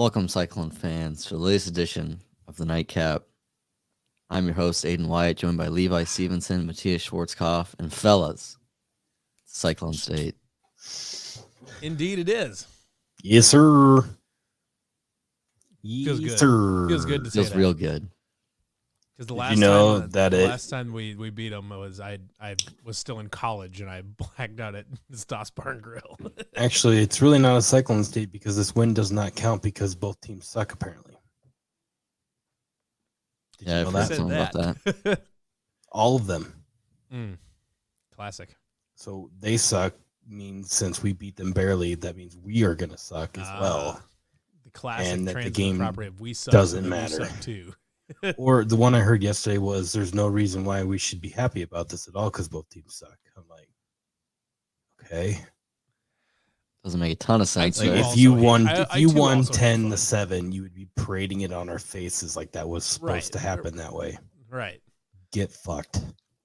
Welcome, Cyclone fans, to the latest edition of the Nightcap. I'm your host, Aiden Wyatt, joined by Levi Stevenson, Matthias Schwarzkopf, and fellas, Cyclone State. Indeed, it is. Yes, sir. Feels good. Sir. Feels good to say Feels that. real good. Because the last time we beat them was I was still in college and I blacked out at the Stoss Barn Grill. Actually, it's really not a Cyclone State because this win does not count because both teams suck, apparently. Did Yeah, you know I've heard that? something about that. All of them. Classic. So they suck means since we beat them barely, that means we are going to suck as well. The classic And that the transitive game property of we suck doesn't and matter. we suck too. Or the one I heard yesterday was there's no reason why we should be happy about this at all because both teams suck. I'm like, okay. Doesn't make a ton of sense. Like but if you won, I if you too won also 10-7, you would be parading it on our faces like that was supposed to happen that way. Right. Get fucked.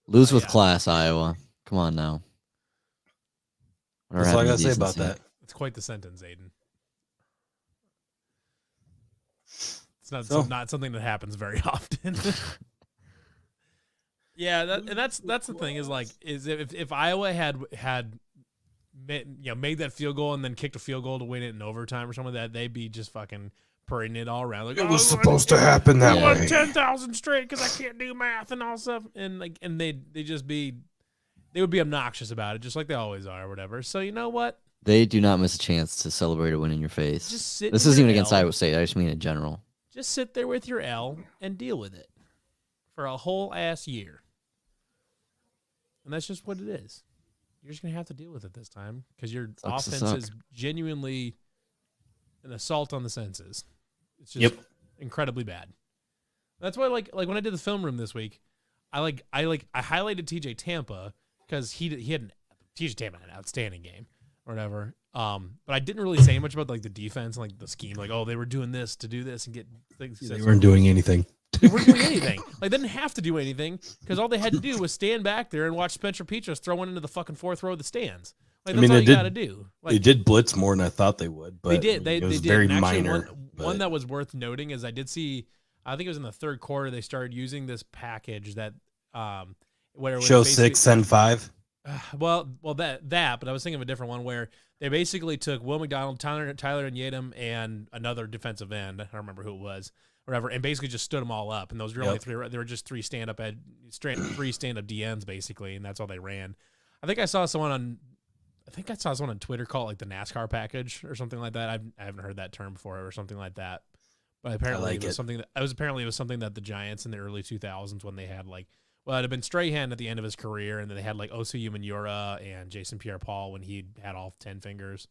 lose with yeah. class, Iowa. Come on now. That's all I gotta say about that. It's quite the sentence, Aiden. It's not something that happens very often. Yeah, that's the thing is if Iowa had made that field goal and then kicked a field goal to win it in overtime or something like that, they'd be just fucking parading it all around. Like, It was supposed to happen that won way. 10,000 straight because I can't do math and all stuff, and they would be obnoxious about it, just like they always are, or whatever. So you know what? They do not miss a chance to celebrate a win in your face. Just sit. This in isn't your even against L. Iowa State. I just mean in general. Just sit there with your L and deal with it for a whole ass year. And that's just what it is. You're just going to have to deal with it this time because your Sucks to offense suck. is genuinely an assault on the senses. It's just incredibly bad. That's why like when I did the film room this week, I highlighted TJ Tampa because TJ Tampa had an outstanding game or whatever. But I didn't really say much about like the defense and like the scheme, like, oh, they were doing this to do this and get things. They weren't doing anything. They weren't doing anything. Like, they didn't have to do anything because all they had to do was stand back there and watch Spencer Petras throw one into the fucking fourth row of the stands. Like, that's all you got to do. Like, They did blitz more than I thought they would, but they did. it was They very did. And actually, minor. one that was worth noting is I did see, I think it was in the third quarter, they started using this package that where it was show basically- 6, send 5. Well, that, but I was thinking of a different one where they basically took Will McDonald, Tyler and Yadam, and another defensive end. I don't remember who it was, whatever, and basically just stood them all up. And those were only three. There were just three stand-up DNs basically, and that's all they ran. I think I saw someone on Twitter call it like the NASCAR package or something like that. I haven't heard that term before or something like that. But apparently it was something that the Giants in the early 2000s when they had like. Well, it had been Strahan at the end of his career, and then they had like Osu Umenyiora and Jason Pierre-Paul when he had all 10 fingers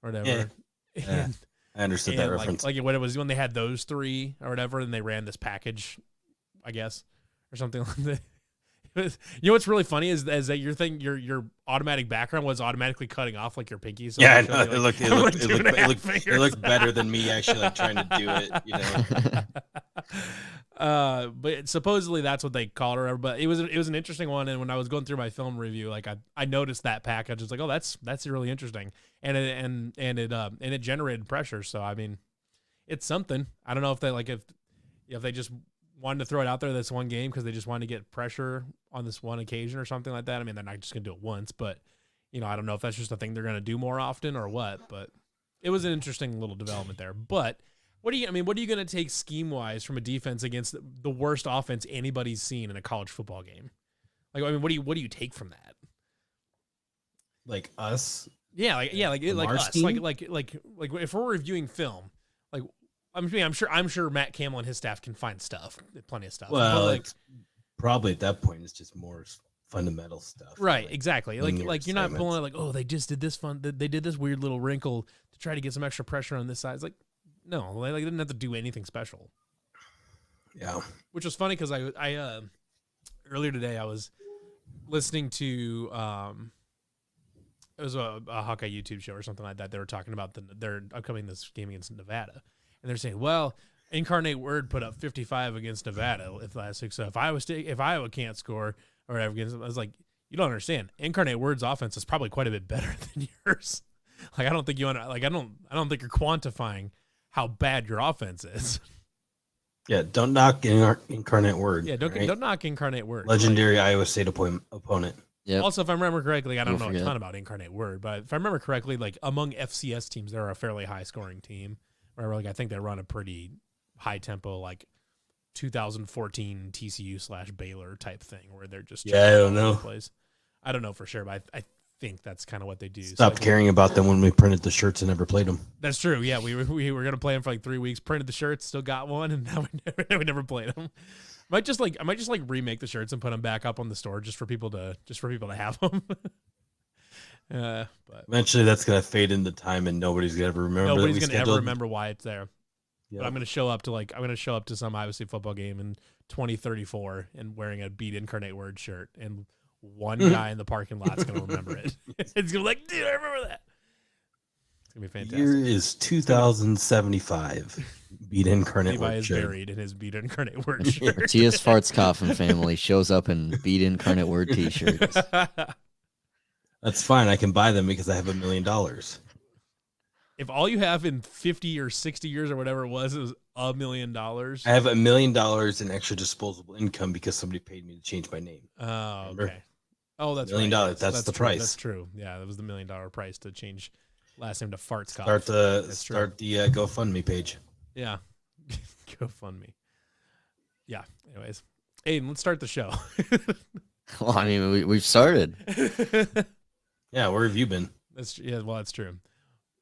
or whatever. Yeah. I understood that reference. Like when it was when they had those three or whatever, and they ran this package, I guess, or something like that. You know what's really funny is that your automatic background was automatically cutting off like your pinky. So Yeah, I like, know. It looked better than me actually like trying to do it, you know. But supposedly that's what they called her. But it was an interesting one. And when I was going through my film review, like I noticed that package. It's like, oh, that's really interesting, and it generated pressure. So I mean, it's something. I don't know if they if they just wanted to throw it out there this one game because they just wanted to get pressure on this one occasion or something like that. I mean, they're not just gonna do it once, but I don't know if that's just a thing they're gonna do more often or what. But it was an interesting little development there. But what are you going to take scheme-wise from a defense against the worst offense anybody's seen in a college football game? Like, I mean, what do you take from that? Like us? Yeah, like us. Scheme? Like if we're reviewing film, like I'm sure Matt Campbell and his staff can find plenty of stuff. Well, but probably at that point it's just more fundamental stuff. right, like exactly. Like you're not pulling it like, oh, they just did this they did this weird little wrinkle to try to get some extra pressure on this side. It's like, no, they didn't have to do anything special. Yeah. Which was funny because I earlier today I was listening to it was a Hawkeye YouTube show or something like that. They were talking about their upcoming this game against Nevada, and they're saying, well, Incarnate Word put up 55 against Nevada last week. So if Iowa can't score or whatever against them, I was like, you don't understand. Incarnate Word's offense is probably quite a bit better than yours. Like I don't think you're quantifying how bad your offense is. Yeah, don't knock Incarnate Word. Yeah, don't knock Incarnate Word. Legendary Iowa State opponent. Yep. Also, if I remember correctly, I don't Don't know a forget. ton about Incarnate Word, but if I remember correctly, like among FCS teams, they're a fairly high scoring team. Where like I think they run a pretty high tempo, like 2014 TCU / Baylor type thing, where they're just Yeah, I don't know. Place. I don't know for sure, but I think that's kind of what they do. Stopped caring about them when we printed the shirts and never played them. That's true. Yeah, we were gonna play them for like 3 weeks. Printed the shirts, still got one, and now we never played them. I might just remake the shirts and put them back up on the store just for people to have them. But Eventually, that's gonna fade into time, and nobody's gonna ever remember. Nobody's gonna ever remember why it's there. Yep. But I'm gonna show up to some Iowa State football game in 2034 and wearing a Beat Incarnate Word shirt, and one guy in the parking lot's gonna remember it. It's gonna be like, dude, I remember that. It's gonna be fantastic. Year is 2075. Beat Incarnate Levi Word is shirt. buried in his Beat Incarnate Word shirt. Matthias Farts Coffin family shows up in Beat Incarnate Word t-shirts. That's fine. I can buy them because I have $1 million. If all you have in 50 or 60 years or whatever it was $1 million. I have $1 million in extra disposable income because somebody paid me to change my name. Oh, Remember? okay. Oh, that's $1 million. right. That's the true. price. That's true. Yeah, that was the $1 million price to change last name to Farts Coff. Start the true. GoFundMe page. Yeah. GoFundMe. Yeah. Anyways, Aiden, let's start the show. Well, I mean, we've started. Yeah, where have you been? That's true.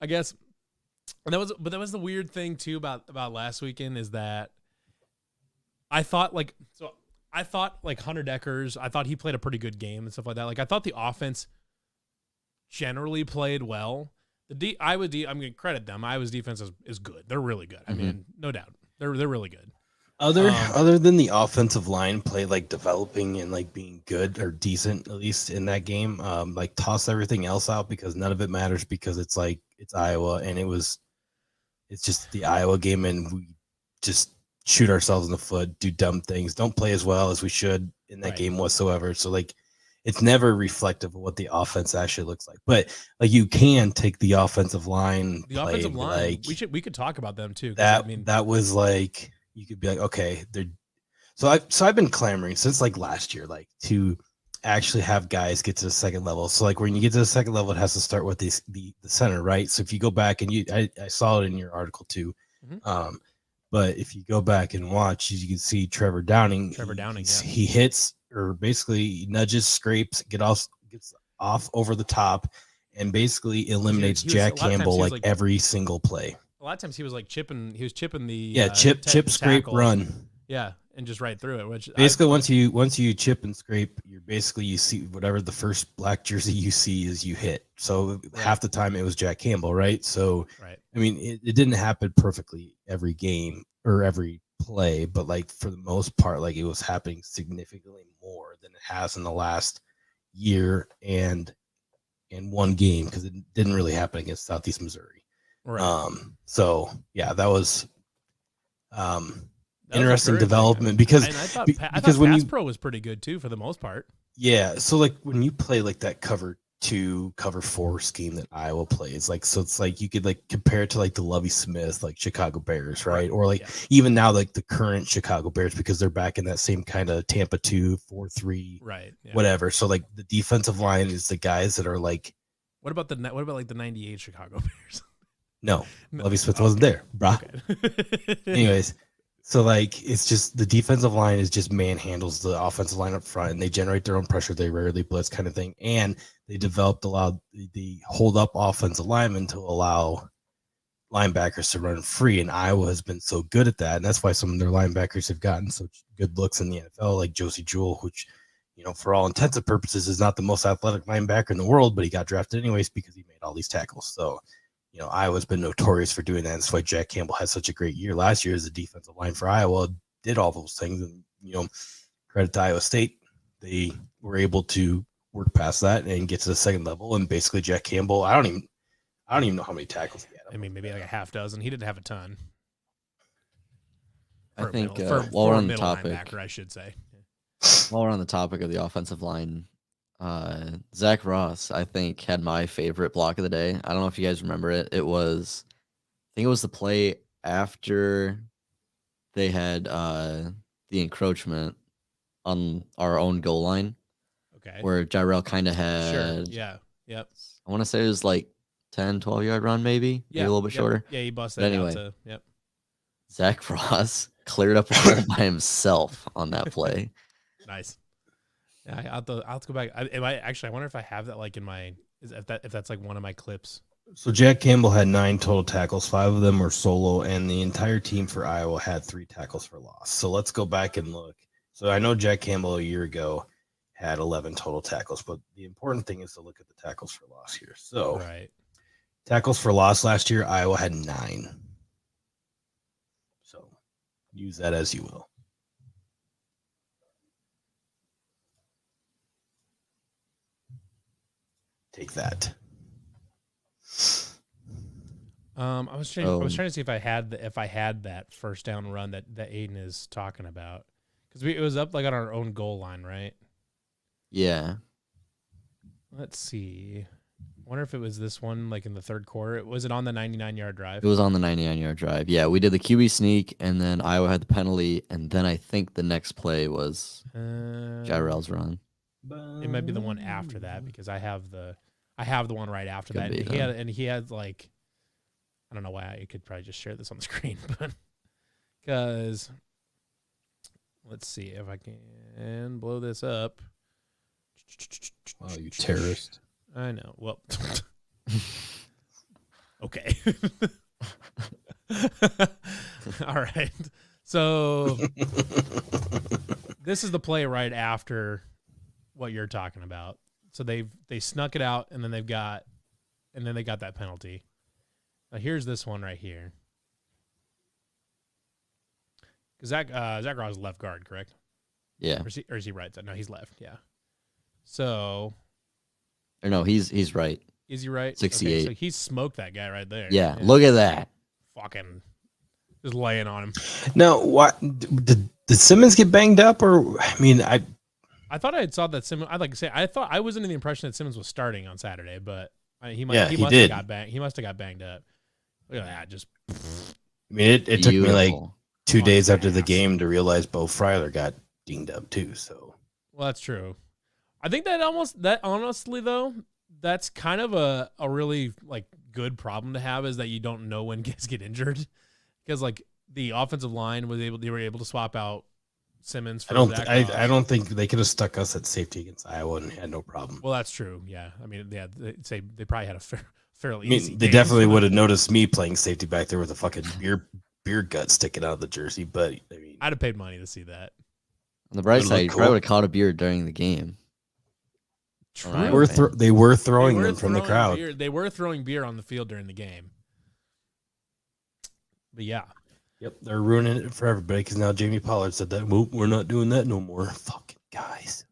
I guess, and that was the weird thing too about last weekend is that I thought like Hunter Deckers, I thought he played a pretty good game and stuff like that. Like I thought the offense generally played well. I'm going to credit them. Iowa's defense is good. They're really good. I mean, no doubt. They're really good. Other than the offensive line play, like developing and like being good or decent, at least in that game, like toss everything else out because none of it matters because it's Iowa and it's just the Iowa game and we just shoot ourselves in the foot, do dumb things, don't play as well as we should in that game whatsoever. So like, it's never reflective of what the offense actually looks like. But like you can take the offensive line. The offensive line, we could talk about them too. That was like. You could be like, okay, I've been clamoring since like last year, like to actually have guys get to the second level. So like when you get to the second level, it has to start with the center, right? So if you go back and I saw it in your article too. Mm-hmm. But if you go back and watch, you can see Trevor Downing. He hits or basically nudges, scrapes, gets off over the top, and basically eliminates Jack Campbell like every single play. A lot of times he was chipping the chip, scrape, run. Yeah, and just right through it. Which basically once you chip and scrape, you see whatever the first black jersey you see is you hit. So half the time it was Jack Campbell, right? So I mean it didn't happen perfectly every game or every play, but like for the most part, like it was happening significantly more than it has in the last year and one game because it didn't really happen against Southeast Missouri. Right. So yeah, that was interesting development because and I thought Pass Pro was pretty good too for the most part. Yeah, so like when you play like that cover 2, cover 4 scheme that Iowa plays, like so it's like you could like compare it to like the Lovie Smith like Chicago Bears, right? Or like even now like the current Chicago Bears because they're back in that same kind of Tampa 2, 4-3, right? Yeah. Whatever. So like the defensive line is the guys that are like. What about like the '98 Chicago Bears? No, Lovie Smith wasn't there, brah. Okay. Anyways, so like it's just the defensive line is just manhandles the offensive line up front, and they generate their own pressure. They rarely blitz, kind of thing, and they developed the hold up offensive linemen to allow linebackers to run free. And Iowa has been so good at that, and that's why some of their linebackers have gotten such good looks in the NFL, like Josie Jewell, which for all intents and purposes is not the most athletic linebacker in the world, but he got drafted anyways because he made all these tackles. So. Iowa's been notorious for doing that. That's why Jack Campbell had such a great year last year as the defensive line for Iowa, did all those things. And, credit to Iowa State. They were able to work past that and get to the second level. And basically Jack Campbell, I don't even know how many tackles he had. I mean, maybe like a half dozen. He didn't have a ton. I think while we're on the topic, I should say. While we're on the topic of the offensive line, Zach Ross, I think, had my favorite block of the day. I don't know if you guys remember it. I think it was the play after they had the encroachment on our own goal line, Okay. where Gyrell kind of had, Sure. Yeah. Yep. I want to say it was like 10, 12-yard run, maybe Yeah. a little bit shorter. Yeah, he busted But it anyway. out to. Yep. Zach Frost cleared up a hole by himself on that play. Nice. Yeah, I'll have to go back. I wonder if I have that like in my if that's like one of my clips. So Jack Campbell had 9 total tackles. 5 of them were solo, and the entire team for Iowa had 3 tackles for loss. So let's go back and look. So I know Jack Campbell a year ago had 11 total tackles, but the important thing is to look at the tackles for loss here. So Right. tackles for loss last year, Iowa had 9. So use that as you will. Take that. I was trying to see if I had that first down run that Aiden is talking about, because it was up like on our own goal line, right? Yeah. Let's see. I wonder if it was this one, like in the third quarter. Was it on the 99-yard drive? It was on the 99-yard drive. Yeah, we did the QB sneak, and then Iowa had the penalty, and then I think the next play was Gyrell's run. It might be the one after that, because I have the one right after Could that. be, He had like, I don't know why I could probably just share this on the screen, but because let's see if I can blow this up. Wow, you terrorist. I know. Well, okay. All right. So this is the play right after what you're talking about. So they snuck it out, and then they got that penalty. Now here's this one right here. Because Zach Ross is left guard, correct? Yeah. Or is he right? No, he's left. Yeah. So. Or no, he's right. Is he right? 68. Okay, so he smoked that guy right there. Yeah, look at that. Fucking just laying on him. Now, what did Simmons get banged up, or I mean, I thought I had saw that Simmons. I'd like to say I thought I was under the impression that Simmons was starting on Saturday, but he must have got banged. He must have got banged up. Look at that. Just. I mean, it took me like 2 days after the ass. game to realize Bo Fryler got dinged up too. So. Well, that's true. I think that honestly though, that's kind of a really like good problem to have, is that you don't know when guys get injured, because like the offensive line they were able to swap out Simmons. For I don't think they could have stuck us at safety against Iowa and had no problem. Well, that's true. Yeah, I mean, yeah, they probably had a fairly. I mean, easy they game. definitely would have noticed me playing safety back there with a fucking beer gut sticking out of the jersey. But I mean, I'd have paid money to see that. On the bright Would've side, looked you cool. probably would have caught a beer during the game. True. Alright. they were throwing them from the throwing crowd. beer. They were throwing beer on the field during the game. But yeah. Yep, they're ruining it for everybody because now Jamie Pollard said that we're not doing that no more. Fucking guys.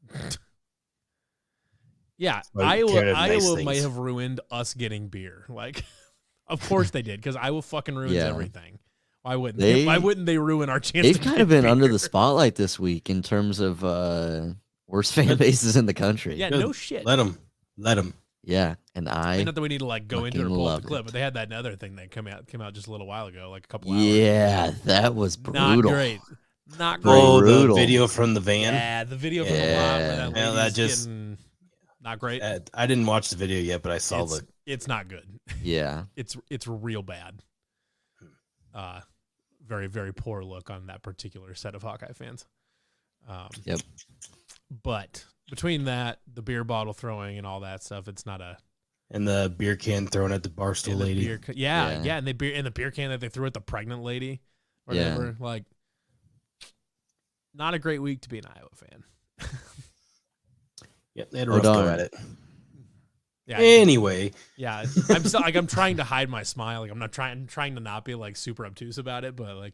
Yeah, Well, Canada, nice Iowa things. might have ruined us getting beer. Like, of course they did, because Iowa fucking ruins Yeah. everything. Why wouldn't They- Why wouldn't they ruin our chance? They've to kind get of been under beer? the spotlight this week in terms of worst fan bases in the country. Yeah, Good. no shit. Let them. Yeah, and Not that we need to like go into it or fucking pull up love the clip, it. but they had that other thing that came out just a little while ago, like a couple hours. Yeah, that was Not brutal. great. Not great. Oh, the Brutal. video from the van. Yeah, the video from the Yeah. lot where Yeah, that that lady's just- getting not great. I didn't watch the video yet, but I saw It's not good. Yeah, It's real bad. Very, very poor look on that particular set of Hawkeye fans. Yep. But between that, the beer bottle throwing and all that stuff, it's not a and the beer can thrown at the barstool and the lady. beer, Yeah. and the beer can that they threw at the pregnant lady, or Yeah. whatever. Like, not a great week to be an Iowa fan. Yep, they had a Oh, rough go darn. at it. Yeah, Anyway, yeah. I'm still like I'm trying to hide my smile. Like I'm not trying to not be like super obtuse about it, but like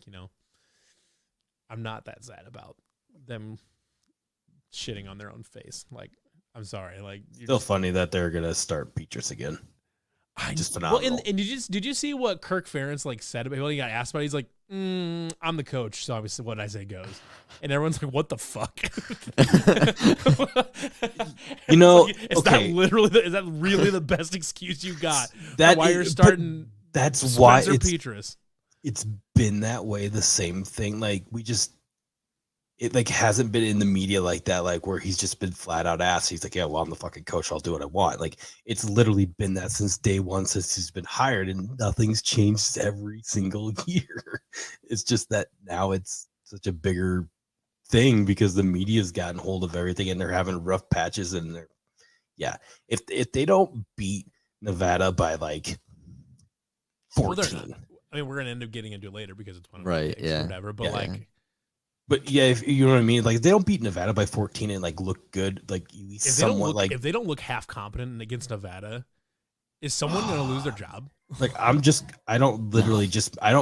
I'm not that sad about them shitting on their own face. Like I'm sorry. Like still funny that they're gonna start Petrus again. Just phenomenal. Well, and did you see what Kirk Ferentz like said about? Well, he got asked about it, he's like, "I'm the coach, so obviously what I say goes." And everyone's like, "What the fuck?" Is that really the best excuse you got? That why is- you're but starting? That's why Spencer it's Petras. it's been that way. The same thing. Like it like hasn't been in the media like that, like where he's just been flat out asked. He's like, yeah, well, I'm the fucking coach. I'll do what I want. Like it's literally been that since day one, since he's been hired, and nothing's changed every single year. It's just that now it's such a bigger thing because the media's gotten hold of everything and they're having rough patches and they're, yeah. If they don't beat Nevada by like 14, I mean, we're gonna end up getting into it later because it's one of Right, or whatever. But like. But yeah, if you know what I mean, like if they don't beat Nevada by 14 and like look good, like at least somewhat, like if they don't look half competent against Nevada, is someone going to lose their job? Like I don't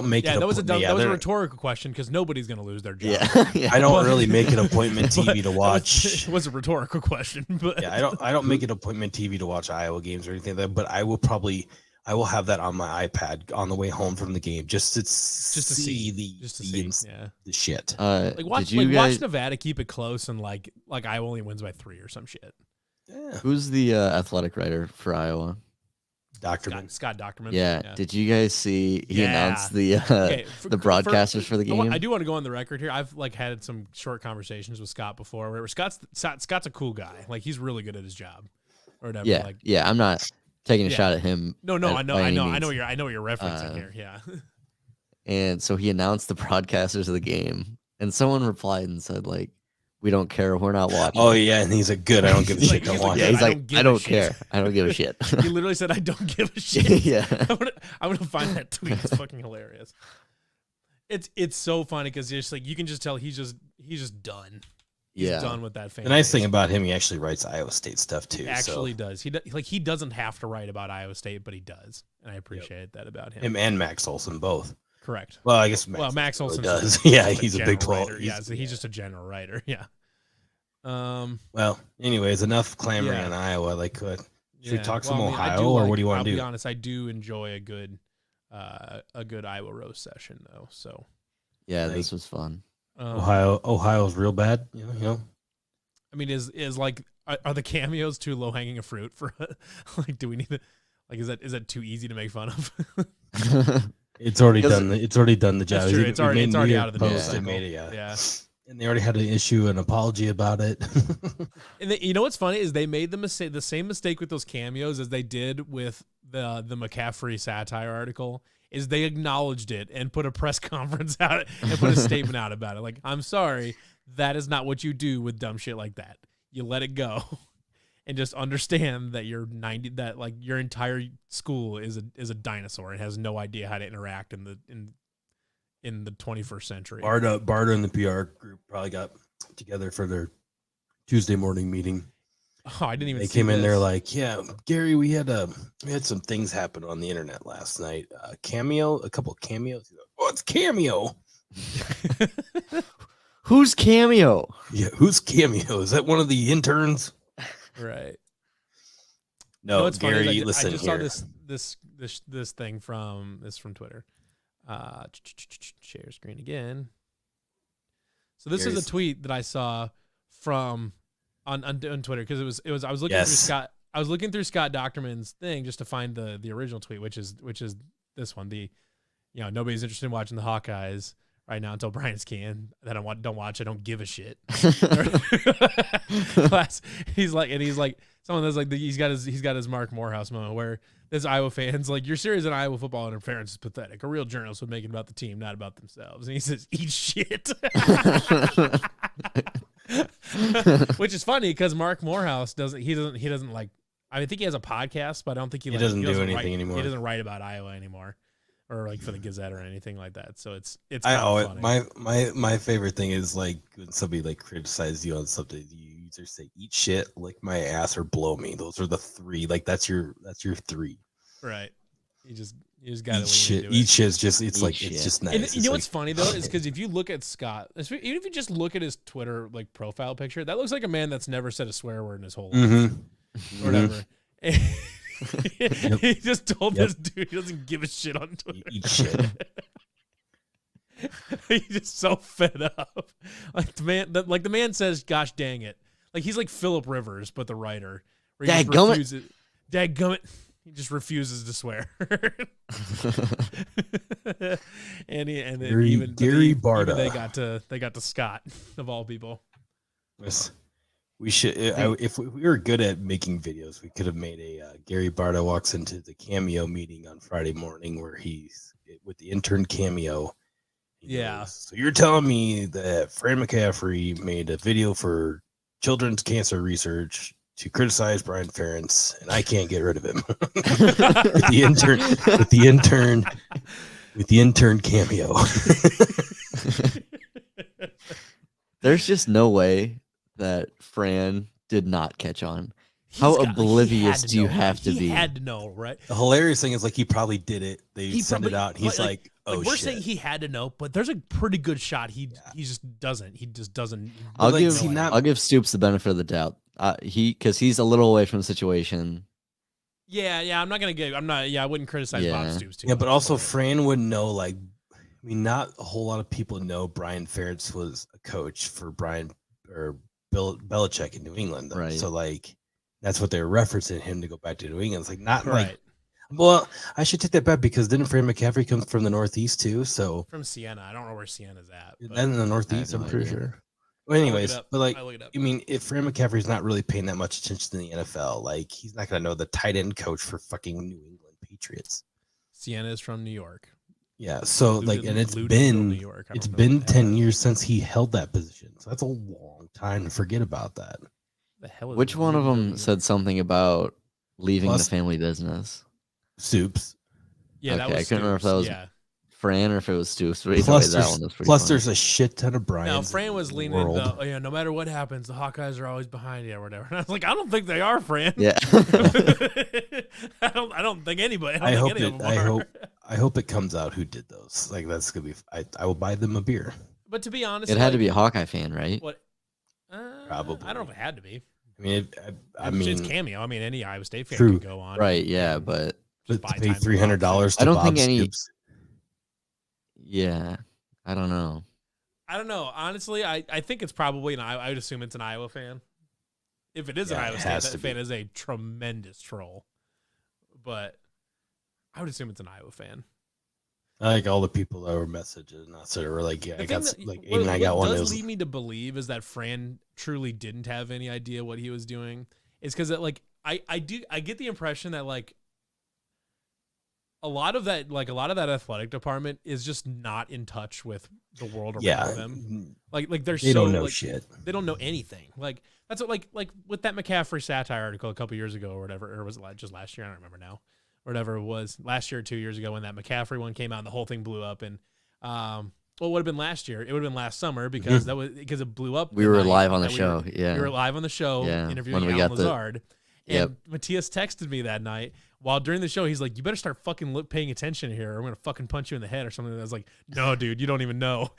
make it. That was a rhetorical question because nobody's going to lose their job. Yeah. I don't really make it appointment TV to watch. It was a rhetorical question, but yeah, I don't make it appointment TV to watch Iowa games or anything like that. But I will have that on my iPad on the way home from the game just to see the shit. Watch Nevada keep it close and like Iowa only wins by 3 or some shit. Yeah. Who's the athletic writer for Iowa? Scott Docterman. Yeah. Did you guys see he announced the the broadcasters for the game? I do want to go on the record here. I've like had some short conversations with Scott before where Scott's a cool guy. Like he's really good at his job or whatever. Yeah. Like, yeah. I'm not taking a shot at him. No, I know what you're referencing here. Yeah. And so he announced the broadcasters of the game, and someone replied and said, like, "We don't care. We're not watching." Oh yeah, and he's like, "Good. I don't give a shit. Don't watch." Yeah, he's like, "I don't care. I don't give a shit." He literally said, "I don't give a shit." Yeah. I'm gonna find that tweet. It's fucking hilarious. It's so funny because you can just tell he's just done. He's done with that fan. The nice thing about him, he actually writes Iowa State stuff too. He actually does. He doesn't have to write about Iowa State, but he does, and I appreciate that about him. Him and Max Olson both. Correct. Well, I guess Max Olson does. Yeah, he's a Big 12. Yeah, so he's just a general writer. Yeah. Well, anyways, enough clamoring on Iowa. Like, should we talk some Ohio, or what do you want to do? I'll be honest. I do enjoy a good Iowa roast session, though. So. Yeah, this was fun. Ohio's real bad. You know. I mean, is like are the cameos too low hanging a fruit for like? Do we need to like? Is that too easy to make fun of? It's already done. It's already done the job. That's true. It's already out of the post. news. They made it. Yeah. and they already had to issue an apology about it. And you know what's funny is they made the same mistake with those cameos as they did with the McCaffrey satire article. Is they acknowledged it and put a press conference out and put a statement out about it. Like, I'm sorry, that is not what you do with dumb shit like that. You let it go, and just understand that your entire school is a dinosaur and has no idea how to interact in the 21st century. Barda and the PR group probably got together for their Tuesday morning meeting. Oh, I didn't even. They came in there like, yeah, Gary, we had some things happen on the internet last night. A couple cameos. Oh, it's Cameo. Who's Cameo? Yeah, who's Cameo? Is that one of the interns? Right. No, it's Gary. Funny, listen I just here. saw this thing from Twitter. Share screen again. So this is a tweet that I saw from on Twitter because it was I was looking through Scott. I was looking through Scott Docterman's thing just to find the original tweet, which is this one. Nobody's interested in watching the Hawkeyes right now until Brian's can. That don't watch. I don't give a shit. He's like someone that's like he's got his Mark Morehouse moment where there's Iowa fans like, your series on Iowa football interference is pathetic. A real journalist would make it about the team, not about themselves. And he says, eat shit. Which is funny because Mark Morehouse doesn't like, I think he has a podcast, but I don't think he doesn't do anything anymore. He doesn't write about Iowa anymore or like for the Gazette or anything like that. So it's funny. My my favorite thing is like when somebody like criticizes you on something, you either say eat shit, lick my ass, or blow me. Those are the three. Like that's your three. Right. You just got to eat shit is just it's just nice. And you know what's funny though is because if you look at Scott, even if you just look at his Twitter like profile picture, that looks like a man that's never said a swear word in his whole life or whatever. Yep. He just told this dude he doesn't give a shit on Twitter. Eat shit. He's just so fed up. Like the man says, "Gosh dang it!" Like he's like Phillip Rivers, but the writer. Dadgummit. Dadgummit. He just refuses to swear. and Gary Barta. Even they got to Scott of all people. Yes. We should, if we were good at making videos, we could have made a Gary Barta walks into the Cameo meeting on Friday morning where he's with the intern Cameo. Yeah. Goes, so you're telling me that Fran McCaffrey made a video for children's cancer research to criticize Brian Ferentz, and I can't get rid of him. with the intern Cameo. There's just no way that Fran did not catch on. How oblivious do you have to be? He had to know, right? The hilarious thing is, like, he probably did it. They sent it out. He's like, "Oh, we're shit." saying he had to know, but there's a pretty good shot. He just doesn't. He just doesn't. I'll give Stoops the benefit of the doubt. Because he's a little away from the situation. Yeah. I'm not gonna give. I'm not. Yeah, I wouldn't criticize Bob Stoops too. Yeah, but also Fran would know. Like, I mean, not a whole lot of people know Brian Ferentz was a coach for Bill Belichick in New England, though. Right? So like, that's what they're referencing him to go back to New England. It's like not right. Like. Well, I should take that back because didn't Fran McCaffrey come from the Northeast too? So from Siena, I don't know where Siena's at. And in the Northeast, I'm pretty sure. Well, anyways, but like, I mean, if Fran McCaffrey's not really paying that much attention to the NFL, like he's not gonna know the tight end coach for fucking New England Patriots. Siena is from New York. Yeah, so Ludenville, and it's New York. It's been 10 years since he held that position, so that's a long time to forget about that. The hell is Which one of them said something about leaving the family business? Stoops. Yeah, okay, that was I couldn't remember if that was Fran or if it was Stoops. But plus, that one was pretty plus funny. there's a shit ton of Brian. No, Fran was leaning. No matter what happens, the Hawkeyes are always behind you or whatever. And I was like, I don't think they are, Fran. Yeah. I don't think anybody. I hope it comes out who did those. Like that's gonna be. I will buy them a beer. But to be honest, it had to be a Hawkeye fan, right? What? Probably. I don't know if it had to be. I mean, it's Cameo. I mean, any Iowa State fan true. can go on. Right? Yeah, but to pay $300. I don't Bob think any. Stoops. Yeah, I don't know. Honestly, I think it's probably I would assume it's an Iowa fan. If it is an Iowa State, that fan is a tremendous troll. But I would assume it's an Iowa fan. I like all the people that were messaging us that were like, yeah, I got what I got one. What does lead me to believe is that Fran truly didn't have any idea what he was doing. Is because I get the impression that like a lot of that athletic department is just not in touch with the world around them. Like they're they don't know shit. They don't know anything. Like that's what like with that McCaffrey satire article a couple years ago or whatever, or was it just last year? I don't remember now. Whatever it was, last year or 2 years ago when that McCaffrey one came out and the whole thing blew up. And it would have been last year. It would have been last summer because it blew up. We were live on the show. We were live on the show interviewing Alan Lazard. And Matthias texted me that night while during the show. He's like, "You better start fucking paying attention here. Or I'm gonna fucking punch you in the head or something." And I was like, "No, dude, you don't even know."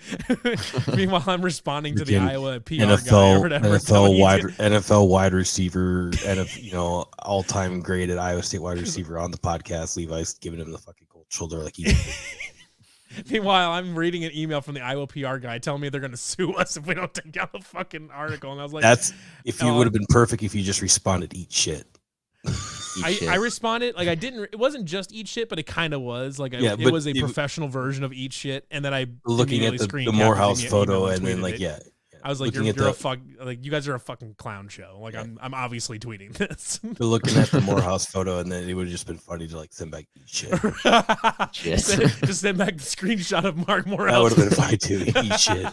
Meanwhile, I'm responding to the Iowa PR guy or whatever. NFL wide receiver, and all-time great at Iowa State wide receiver on the podcast. Levi's giving him the fucking cold shoulder like he. Meanwhile, I'm reading an email from the Iowa PR guy telling me they're going to sue us if we don't take down the fucking article. And I was like, if you would have been perfect if you just responded, eat shit. I responded, like I didn't, it wasn't just eat shit, but it kind of was. Like it was a professional version of eat shit. And then I looking at the Morehouse photo and then like, I was like, you guys are a fucking clown show. Like I'm obviously tweeting this. Looking at the Morehouse photo and then it would have just been funny to like send back eat shit. Just send back the screenshot of Mark Morehouse. That would have been funny too. Eat shit.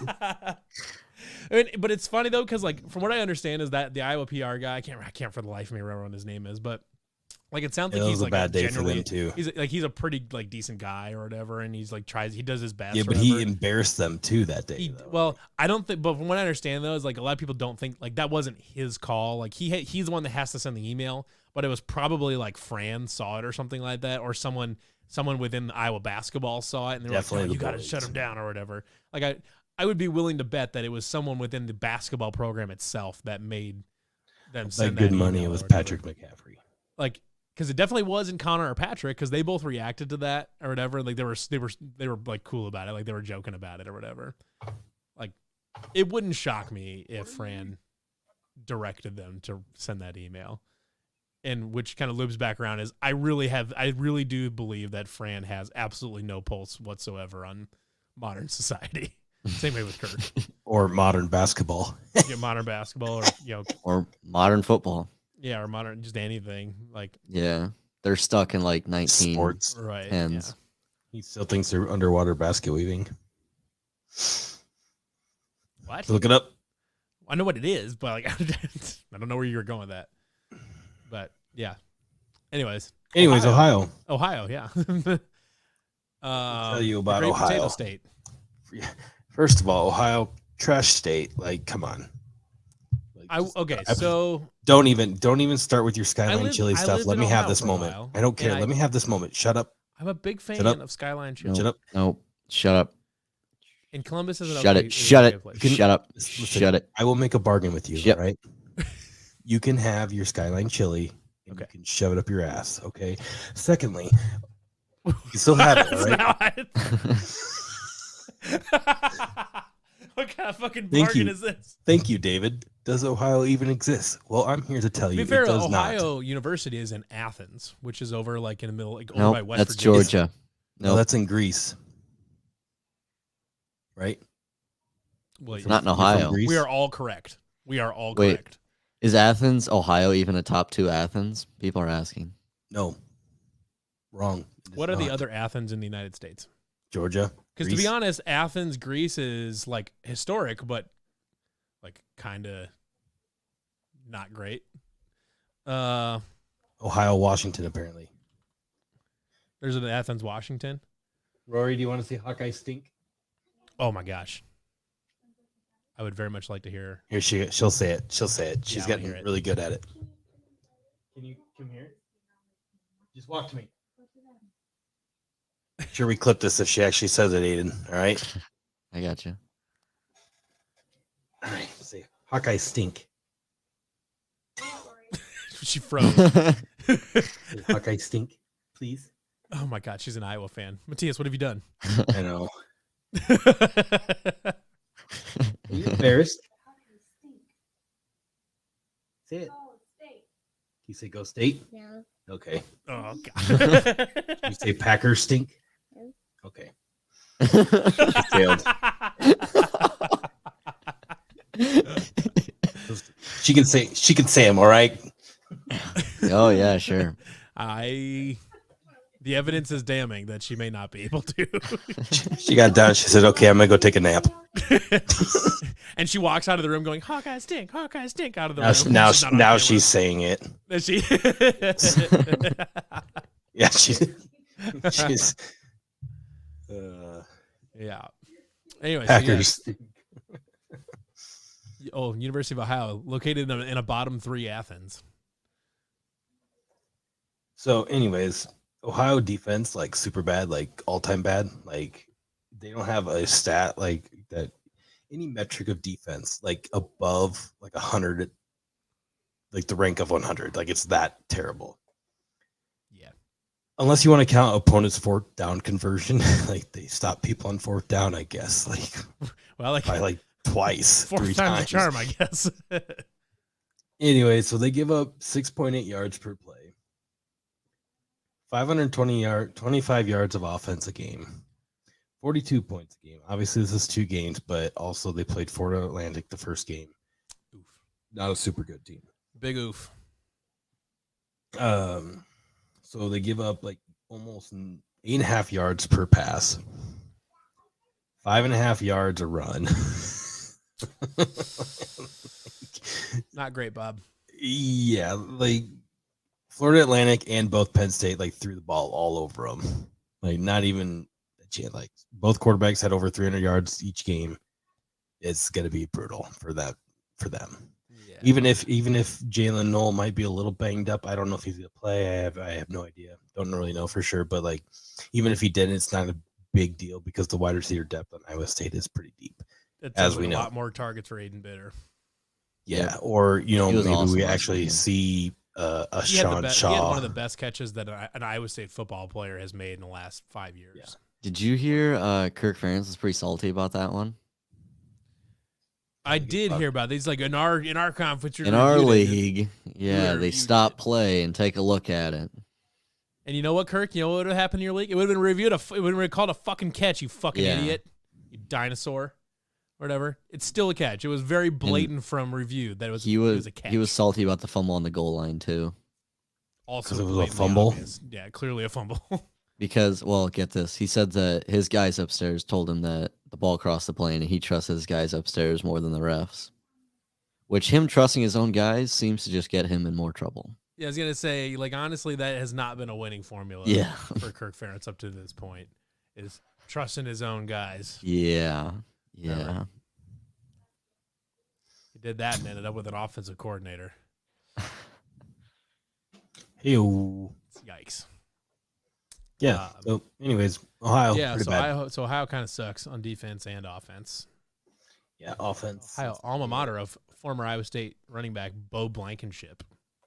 But it's funny though, because like from what I understand is that the Iowa PR guy, I can't for the life of me remember what his name is, but like it sounds like he's like a bad day for them too. He's a pretty like decent guy or whatever, and he's like he does his best. Yeah, but he embarrassed them too that day. I don't think. But from what I understand though, is like a lot of people don't think like that wasn't his call. Like he's the one that has to send the email, but it was probably like Fran saw it or something like that, or someone within Iowa basketball saw it, and they're like, "Oh, you got to shut him down" or whatever. Like I would be willing to bet that it was someone within the basketball program itself that made them send that good money. It was Patrick McCaffrey. Like. Because it definitely wasn't Connor or Patrick, because they both reacted to that or whatever. Like they were like cool about it, like they were joking about it or whatever. Like it wouldn't shock me if Fran directed them to send that email. and which kind of loops back around, is I really do believe that Fran has absolutely no pulse whatsoever on modern society. Same way with Kirk. Or modern basketball. Modern basketball, or or modern football. or modern, just anything like. Yeah, they're stuck in like 19 Sports. Right. tens. He still thinks they're underwater basket weaving. What? Look it up. I know what it is, but like I don't know where you were going with that. But yeah. Anyways, Ohio. Ohio, yeah. Tell you about the Great Ohio. Potato State. First of all, Ohio, trash state. Like, come on. Like, So don't even start with your Skyline chili I stuff. lived Let in me have Ohio this for a moment. while, I don't care. and Let me have this moment. Shut up. I'm a big fan Shut up. of Skyline Chili. Shut up. No, shut up. And Columbus is Shut it. Shut it. Shut up. Listen, Shut it. I will make a bargain with you. Yep. All right. You can have your Skyline chili. And Okay. You can shove it up your ass. Okay. Secondly, you can still have it. All right. What kind of fucking Thank bargain you. is this? Thank you, David. Does Ohio even exist? Well, I'm here to tell To you be fair, it does Ohio not. University is in Athens, which is over like in the middle, like over No, by West that's Virginia. Georgia. No, No, that's in Greece. Right? Well, it's not in You're from Ohio. Greece? we are all correct. We are all Wait. correct. Is Athens, Ohio, even a top 2 Athens? People are asking. No. Wrong. It is What are the not. other Athens in the United States? Georgia? Because to be Greece? honest, Athens, Greece is like historic, but like kind of not great. Ohio, Washington, apparently. There's an Athens, Washington. Rory, do you want to see Hawkeye stink? Oh my gosh, I would very much like to hear. Here she'll say it. She'll say it. She's Yeah, I wanna getting hear it. really good at it. Can you come here? Just walk to me. Sure, we clip this if she actually says it, Aiden. All right. I got you. All right. Let's see. Hawkeye stink. She froze. Hawkeye stink, please. Oh my god, she's an Iowa fan. Matthias, what have you done? I know. Are you embarrassed? Say it. You say go state? Yeah. Okay. Oh god. You say Packers stink? Yeah. Okay. Failed. She can say them, all right? Oh, yeah, sure. The evidence is damning that she may not be able to. She got done. She said, okay, I'm going to go take a nap. And she walks out of the room going, Hawkeye stink out of the room. Now She's not on camera. she's saying it. Is she? Yeah, she's. Yeah. Anyway, Packers. University of Ohio, located in a bottom 3 Athens. So, anyways, Ohio defense, like super bad, like all time bad. Like they don't have a stat like that, any metric of defense, like above like 100, like the rank of 100. Like it's that terrible. Yeah. Unless you want to count opponents' 4th down conversion, like they stop people on 4th down, I guess. Like Well, like by like twice, 4 3 times times. the charm, I guess. Anyway, so they give up 6.8 yards per play. 25 yards of offense a game, 42 points a game. Obviously, this is 2 games, but also they played Florida Atlantic the first game. Oof. Not a super good team. Big oof. So they give up like almost 8.5 yards per pass, 5.5 yards a run. Not great, Bob. Yeah, like Florida Atlantic and both Penn State like threw the ball all over them. Like not even a chance. Like both quarterbacks had over 300 yards each game. It's gonna be brutal for them. Yeah. Even if Jalen Knoll might be a little banged up, I don't know if he's gonna play. I have no idea. Don't really know for sure. But like even if he didn't, it's not a big deal because the wide receiver depth on Iowa State is pretty deep. It as sounds we like know. a lot more targets for Aiden Bitter. Yeah, or He was maybe awesome we last actually weekend. see a He had, Sean he had Shaw. one of the best catches that an Iowa State football player has made in the last 5 years. Yeah. Did you hear Kirk Ferentz was pretty salty about that one? I did hear about these. Like in our conference, In our reviewed it. league, yeah, they reviewed stop it. play and take a look at it. And you know what, Kirk? You know what would have happened in your league? It would have been reviewed. It would have been called a fucking catch. You fucking Yeah. idiot. You dinosaur. Or whatever. It's still a catch. It was very blatant from review that it was a catch. He was salty about the fumble on the goal line too. Also, 'Cause it was a blatantly fumble? obvious. Yeah, clearly a fumble. Because, well, get this. He said that his guys upstairs told him that the ball crossed the plane and he trusts his guys upstairs more than the refs. Which him trusting his own guys seems to just get him in more trouble. Yeah, I was gonna say, like, honestly, that has not been a winning formula Yeah. for Kirk Ferentz up to this point. Is trusting his own guys. Yeah. Yeah. He did that and ended up with an offensive coordinator. Ew. Yikes. Yeah. So, anyways, Ohio. Yeah, pretty so bad. Ohio kind of sucks on defense and offense. Yeah, offense. Ohio, alma mater of former Iowa State running back Bo Blankenship.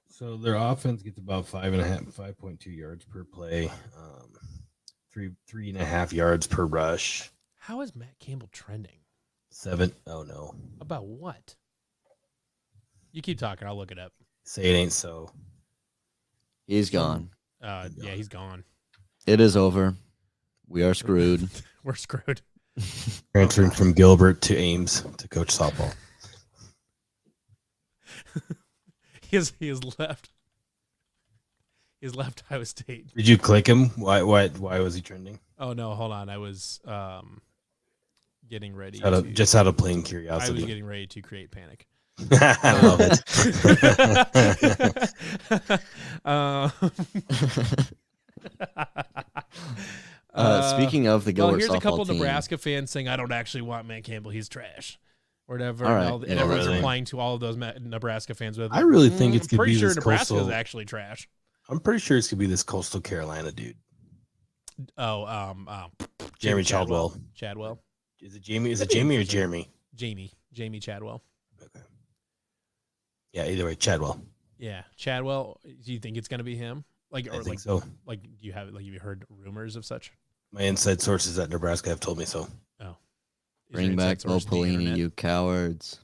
So their offense gets about 5.2 yards per play, 3.5 yards per rush. How is Matt Campbell trending? 7. Oh no. About what? You keep talking. I'll look it up. Say it ain't so. He's gone. Yeah, he's gone. It is over. We are screwed. We're screwed. Transferring from Gilbert to Ames to coach softball. He has left. He's left Iowa State. Did you click him? Why was he trending? Oh no, hold on. I was getting ready. Just out of plain I was curiosity. getting ready to create panic. I love it. Speaking of the well, Gilbert here's a couple softball team, Nebraska fans saying, "I don't actually want Matt Campbell. He's trash." Or whatever. All right. And Yeah, everyone's really. replying to all of those Nebraska fans with, I really think it's I'm gonna pretty be sure this Nebraska is coastal. actually trash. I'm pretty sure it's gonna be this coastal Carolina dude, Oh, Jeremy Chadwell. Chadwell. Is it Jamie? Is it Jamie or Jeremy? Jamie Chadwell. Okay. Yeah, either way, Chadwell. Yeah, Chadwell. Do you think it's going to be him? Like, I or think like, so. like, do you have you heard rumors of such? My inside sources at Nebraska have told me so. Oh, Is bring your back inside Bo source the Pelini, internet? you cowards.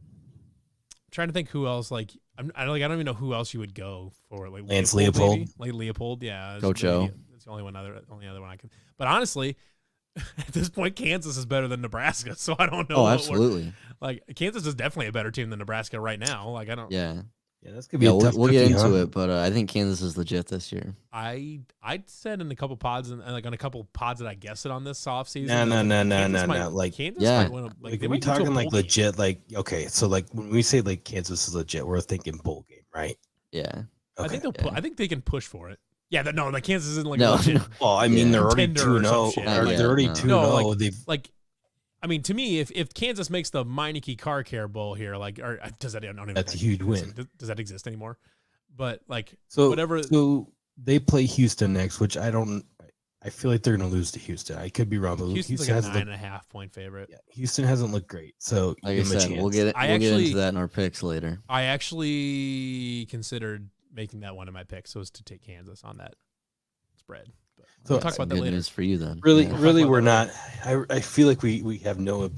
I'm trying to think who else. Like, I don't even know who else you would go for. Like Lance Leopold, Leopold? maybe? Like Leopold, yeah. that's Coach maybe- O. That's the only other one I could. But honestly, at this point, Kansas is better than Nebraska. So I don't know. Oh, what we're- absolutely. Like Kansas is definitely a better team than Nebraska right now. Like I don't. Yeah. Yeah, that's gonna be Yeah, a tough we'll get cookie, into huh? it, but I think Kansas is legit this year. I said in a couple pods and like on a couple pods that I guessed it on this offseason. No. Like, Kansas Yeah. might win a, like they are might we get to a talking bowl like game. legit? Like, okay, so like when we say like Kansas is legit, we're thinking bowl game, right? Yeah. Okay. I think they'll. yeah. I think they can push for it. Yeah, no, like Kansas isn't like No. legit. Well, I mean, Yeah. they're already Contender or 2-0. some shit. Not yet, They're already no. 2-0. No, like- They've Like, I mean, to me, if Kansas makes the Meineke Car Care Bowl here, like, or does that? I don't even. That's a think- huge win. Does that exist anymore? But like, so whatever. So they play Houston next, which I feel like they're gonna lose to Houston. I could be wrong, but Houston's Houston like a hasn't 9.5 point favorite. Houston hasn't looked great. So Like I give 'em a said, we'll chance. get I we'll get actually- into that in our picks later. I actually considered making that one of my picks, so as to take Kansas on that spread. But So- we'll talk about that Good later. news for you then. Really, Yeah. really, about we're that not. I feel like we have no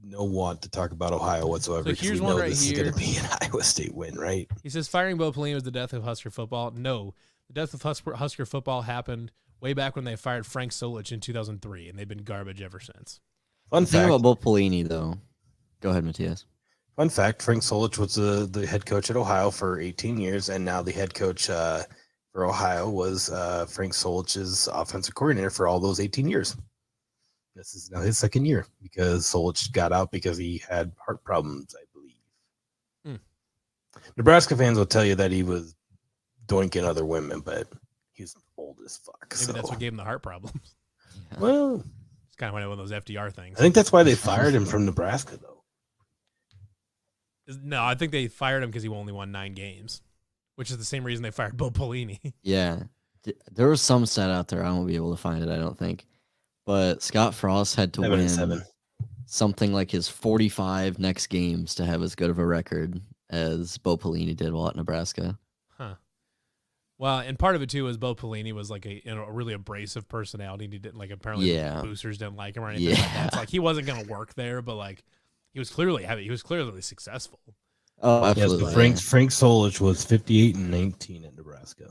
want to talk about Ohio whatsoever. So 'cause here's we one know right this here. is going to be an Iowa State win, right? He says firing Bo Pelini was the death of Husker football. No, the death of Husker football happened way back when they fired Frank Solitch in 2003, and they've been garbage ever since. Fun The thing fact. about Bo Pelini, though. Go ahead, Matthias. Fun fact: Frank Solitch was the head coach at Ohio for 18 years, and now the head coach for Ohio was Frank Solitch's offensive coordinator for all those 18 years. This is now his second year because Solitch got out because he had heart problems, I believe. Nebraska fans will tell you that he was doinking other women, but he's old as fuck. Maybe So, that's what gave him the heart problems. well, It's kind of one of those FDR things. I think that's why they fired him from Nebraska, though. No, I think they fired him because he only won 9 games, which is the same reason they fired Bo Pelini. Yeah. There was some stat out there. I won't be able to find it, I don't think. But Scott Frost had to 7-7. win something like his 45 next games to have as good of a record as Bo Pelini did while at Nebraska. Huh. Well, and part of it too was Bo Pelini was like a really abrasive personality. He didn't like apparently Yeah. boosters didn't like him or anything like that. It's like he wasn't gonna work there, but like He was clearly successful. Oh, Yes, absolutely. Frank Solitch was 58-19 at Nebraska.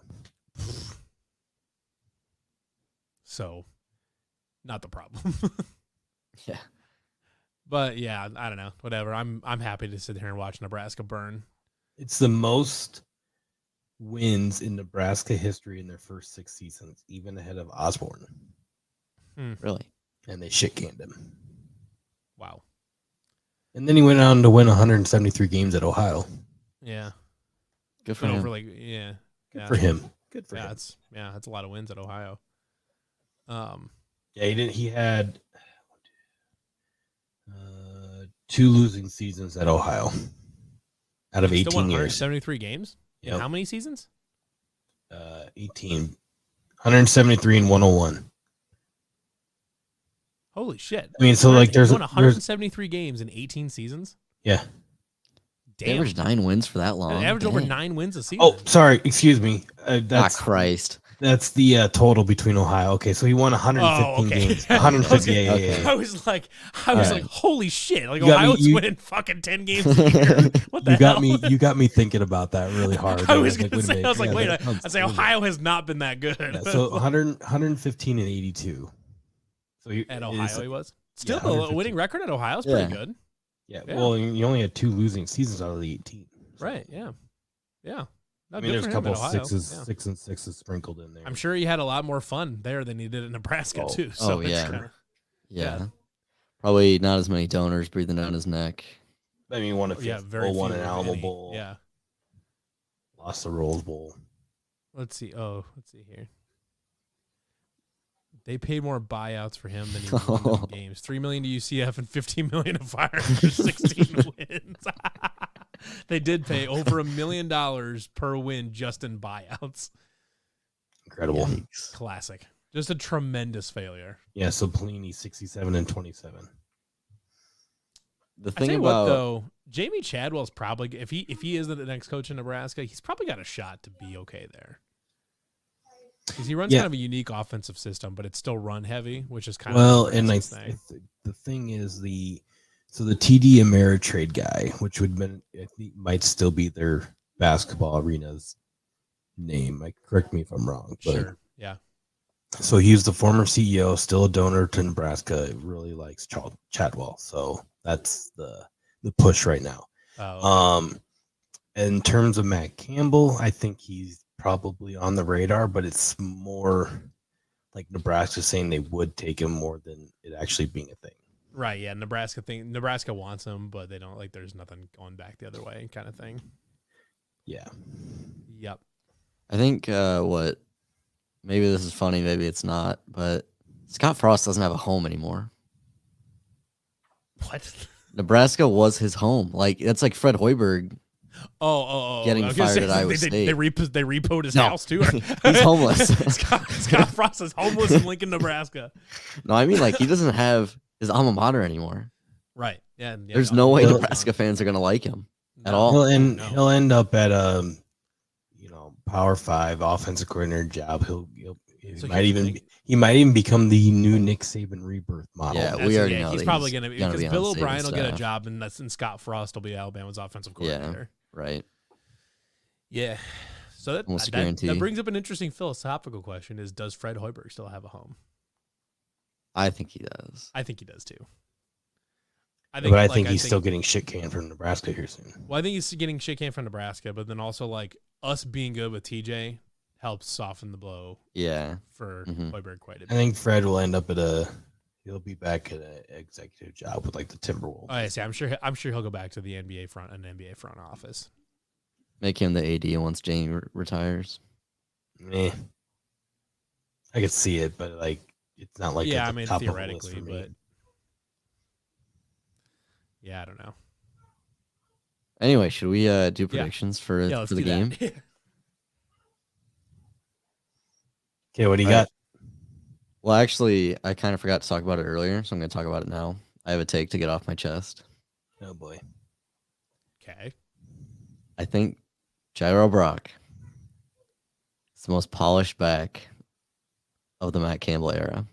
So, not the problem. Yeah. But yeah, I don't know. Whatever. I'm happy to sit here and watch Nebraska burn. It's the most wins in Nebraska history in their first 6 seasons, even ahead of Osborne. Really? And they shit canned him. Wow. And then he went on to win 173 games at Ohio. Yeah. Good for Went him. over yeah. Good for him. Good for him. That's a lot of wins at Ohio. Yeah, he had 2 losing seasons at Ohio out of 18 still won years. 173 games? Yep. In how many seasons? 18. 173 and 101. Holy shit. I mean, so like He won 173 games in 18 seasons? Yeah. They Damn. averaged 9 wins for that long. They averaged over Dang. 9 wins a season. Oh, sorry. Excuse me. That's Christ. That's the total between Ohio. Okay, so he won 115 games. 150. Yeah. I was like, holy shit! Like You got me- Ohio's you- winning fucking 10 games a year. What the You got hell? me. You got me thinking about that really hard. I was like, gonna wait a say, minute. I was like, Yeah, wait, that sounds I'd say crazy. Ohio has not been that good. Yeah, so 115 and 82. So At Ohio, he was still yeah, a 115. winning record at Ohio is pretty good. Yeah, Yeah. well, you only had 2 losing seasons out of the 18. So, Right? Yeah. No, I good mean, there's for a him couple at Ohio. 6 and 6s sprinkled in there. I'm sure he had a lot more fun there than he did in Nebraska Oh. too. So Oh, it's yeah. kinda- Yeah. Probably not as many donors breathing down his neck. I mean, won a yeah, Fifth very Bowl, won few, an if Alamo any. Bowl, Yeah. lost the Rose Bowl. Let's see. Oh, let's see here. They paid more buyouts for him than he won them games. $3 million to UCF and $15 million to Fire for 16 wins. They did pay over $1 million per win just in buyouts. Incredible. Yikes. Classic. Just a tremendous failure. Yeah, so Pelini 67 and 27. The I thing tell you about what, though, Jamie Chadwell's probably if he is the next coach in Nebraska, he's probably got a shot to be okay there. Because he runs Yeah. kind of a unique offensive system, but it's still run heavy, which is kind Well, of and thing. the thing is the TD Ameritrade guy, which would been I think might still be their basketball arena's name. Like, correct me if I'm wrong, but Sure. Yeah. so he's the former CEO, still a donor to Nebraska. Really likes Chadwell, so that's the push right now. Oh, In terms of Matt Campbell, I think he's probably on the radar, but it's more like Nebraska saying they would take him more than it actually being a thing. right. Yeah. Nebraska wants him, but they don't there's nothing going back the other way kind of thing. Yeah. Yep. I think maybe this is funny, maybe it's not, but Scott Frost doesn't have a home anymore. What? Nebraska was his home. Like, it's like Fred Hoiberg. Getting I was gonna fired at Iowa they State. repoed his No. house too. He's homeless. Scott Frost is homeless in Lincoln, Nebraska. No, I mean, like, he doesn't have his alma mater anymore. Right. Yeah. There's no way He'll- Nebraska fans are going to like him at No. all. He'll no. end up at Power 5 offensive coordinator job. So He might even become the new Nick Saban rebirth model. Yeah, That's- we already know he's that probably he's going to gonna because be on Bill Saban's O'Brien will get a staff. job, and Scott Frost will be Alabama's offensive coordinator. Right. Yeah. So Almost a that guarantee. brings up an interesting philosophical question: is does Fred Hoiberg still have a home? I think he does. I think he does too. But I think he's still getting shit canned from Nebraska here soon. Well, I think he's getting shit canned from Nebraska, but then also like us being good with TJ helps soften the blow Yeah. for Mhm. Hoiberg quite a I bit. think Fred will end up he'll be back at an executive job with like the Timberwolves. Oh, I see. I'm sure he'll go back to the NBA front office. Make him the AD once Jamie retires. Meh. I could see it, but like it's not like yeah, at I the mean top of the list theoretically, for me. but yeah, I don't know. Anyway, should we do predictions for Yeah, let's the do game? that. Okay, what do you All right. got? Well, actually, I kind of forgot to talk about it earlier, so I'm going to talk about it now. I have a take to get off my chest. Oh boy. Okay. I think Gyro Brock is the most polished back of the Matt Campbell era.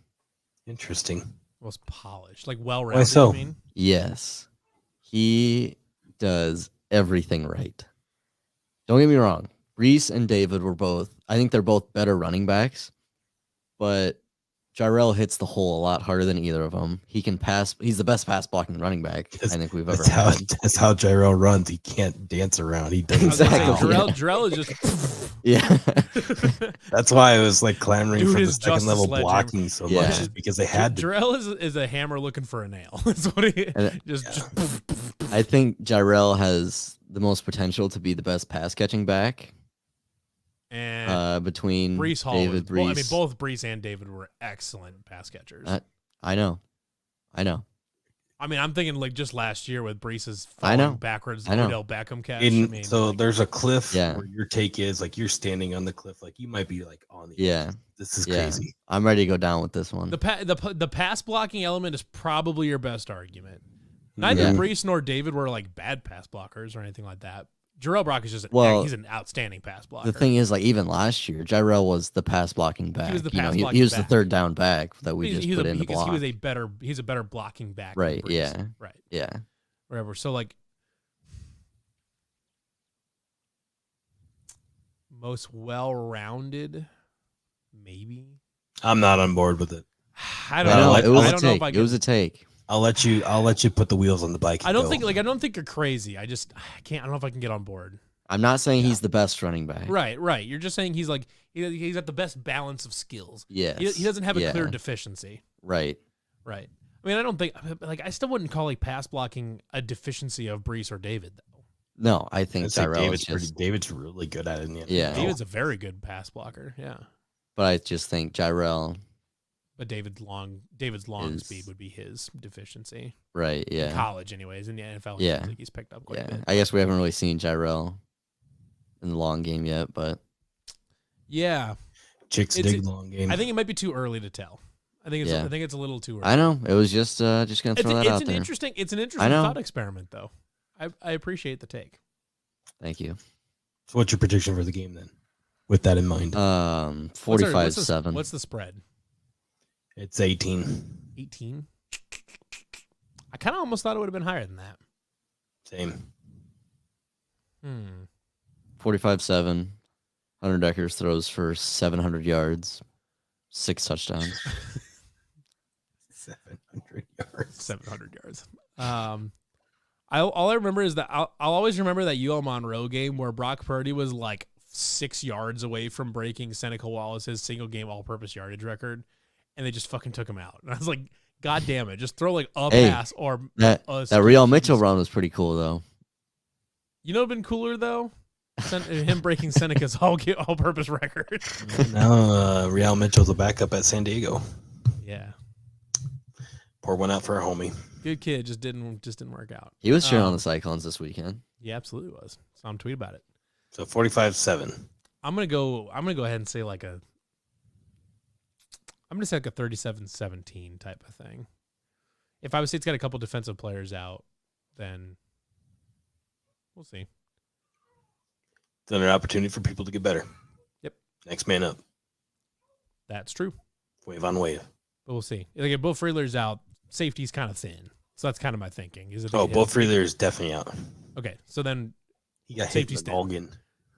Interesting. Most polished, like well-rounded. so? You mean? Yes. He does everything right. Don't get me wrong. Brees and David were both, I think they're both better running backs, but Jarrell hits the hole a lot harder than either of them. He can pass. He's the best pass blocking running back I think we've ever had. That's how Jarrell runs. He can't dance around. He doesn't. Exactly. Jarrell is just Yeah. That's why I was like clamoring Dude for the is second just a level sledgehammer. blocking so Yeah. much, just because they had to. Jarrell is a hammer looking for a nail. That's what he just. I think Jarrell has the most potential to be the best pass catching back. And Between Brees Hall, David Brees. I mean, both Brees and David were excellent pass catchers. I know. I mean, I'm thinking like just last year with Brees's I know. falling backwards, I know. Odell Beckham catch. So there's a cliff Yeah. where your take is like you're standing on the cliff, like you might be like on the Yeah. edge. This is Yeah. crazy. I'm ready to go down with this one. the pass blocking element is probably your best argument. Neither Yeah. Brees nor David were like bad pass blockers or anything like that. Jarrell Brock is just he's an outstanding pass blocker. The thing is, like, even last year, Jarrell was the pass blocking back. He was the You know, pass he blocking was the back. third down back that we just put in the block. He was he's a better blocking back. than Right, Brees. yeah. Right. Yeah. Whatever. So like most well-rounded, maybe. I'm not on board with it. I don't I know. know. It was I a don't know if take. I It can. was a take. I'll let you put the wheels on the bike. And I don't go. think you're crazy. I can't. I don't know if I can get on board. I'm not saying he's the best running back. Right. You're just saying he's like he's got the best balance of skills. Yes. He doesn't have a Yeah. clear deficiency. Right. Right. I mean, I don't think like I still wouldn't call like pass blocking a deficiency of Brees or David though. No, I think I'd say Jarrell is just. David's really good at it in the end. Yeah. David's a very good pass blocker. Yeah. But I just think Jarrell. But David's long speed would be his deficiency. Right. In Yeah. college, anyways. In the NFL, Yeah. I think he's picked up quite a Yeah. bit. I guess we haven't really seen Jarrell in the long game yet, but Yeah. Chicks It's- dig long game. I think it might be too early to tell. I think Yeah. it's a little too early. I know it was just gonna throw that out there. It's an interesting know. thought experiment, though. I appreciate the take. Thank you. So what's your prediction for the game then? With that in mind, 45-7. What's the spread? it's 18. 18. I kind of almost thought it would have been higher than that. Same. 45-7. Hunter Deckers throws for 700 yards, 6 touchdowns. 700 yards. 700 yards. All I remember is that I'll always remember that UL Monroe game where Brock Purdy was like 6 yards away from breaking Seneca Wallace's single game all-purpose yardage record, and they just fucking took him out. And I was like, God damn it, just throw like a pass or That Real Mitchell run was pretty cool though. You know, what'd been cooler though, him breaking Seneca's all-purpose record. Now Real Mitchell's a backup at San Diego. Yeah, Pour one out for our homie. good kid, just didn't work out. He was cheering on the Cyclones this weekend. Yeah, absolutely was. Saw him tweet about it. So 45-7. I'm gonna go ahead and say like a 37-17 type of thing. If Iowa State's got a couple defensive players out, then we'll see. Then an opportunity for people to get better. Yep. Next man up. That's true. Wave on wave. But we'll see. Like if Bo Freeler's out, safety's kind of thin. So that's kind of my thinking. Is it? Oh, Bo Freeler is definitely out. Okay, so then He got hit Safety's in the thin. noggin.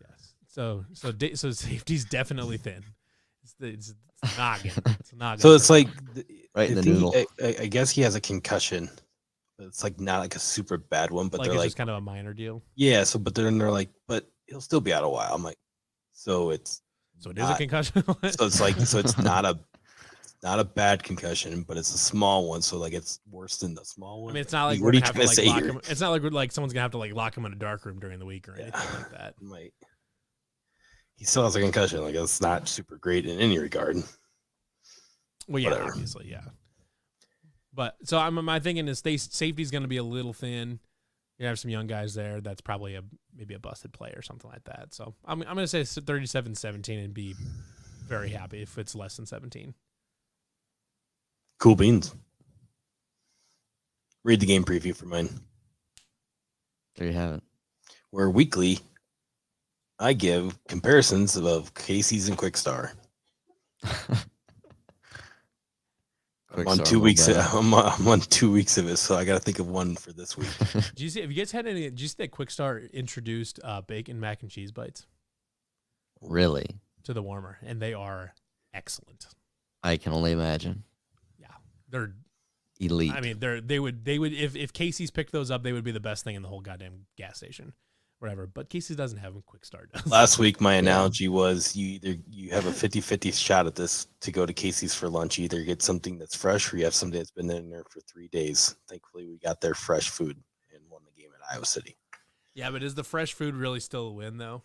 yes. So safety's definitely thin. It's noggin. It's noggin. So it's like, Right in I the think noodle. I guess he has a concussion. It's like not like a super bad one, but like they're it's like, just kind of a minor deal. yeah. So, but then they're like, but he'll still be out a while. I'm like, so it's So it is a concussion. so it's like so it's not a bad concussion, but it's a small one. So like it's worse than the small one. I mean, it's not like What we're are you gonna have to trying like to say lock here? him. It's not like we're like someone's gonna have to like lock him in a dark room during the week or anything like that. Like he still has a concussion. Like it's not super great in any regard. Well, yeah, Whatever. obviously, yeah. But so my thinking is safety's going to be a little thin. You have some young guys there. That's probably maybe a busted play or something like that. So I'm going to say 37-17 and be very happy if it's less than 17. Cool beans. Read the game preview for mine. There you have it. Where weekly I give comparisons of Casey's and Quick Star. quick I'm on start. 2 weeks. better. I'm on 2 weeks of it, so I got to think of one for this week. Have you guys had any? Did you see that Quick Start introduced bacon mac and cheese bites Really? to the warmer, and they are excellent. I can only imagine. Yeah, they're Elite. I mean, they would if Casey's picked those up, they would be the best thing in the whole goddamn gas station, whatever. But Casey's doesn't have a Quick Start. Last week, my analogy was you have a 50-50 shot at this to go to Casey's for lunch. You either get something that's fresh or you have something that's been in there for 3 days. Thankfully, we got their fresh food and won the game at Iowa City. Yeah, but is the fresh food really still a win though?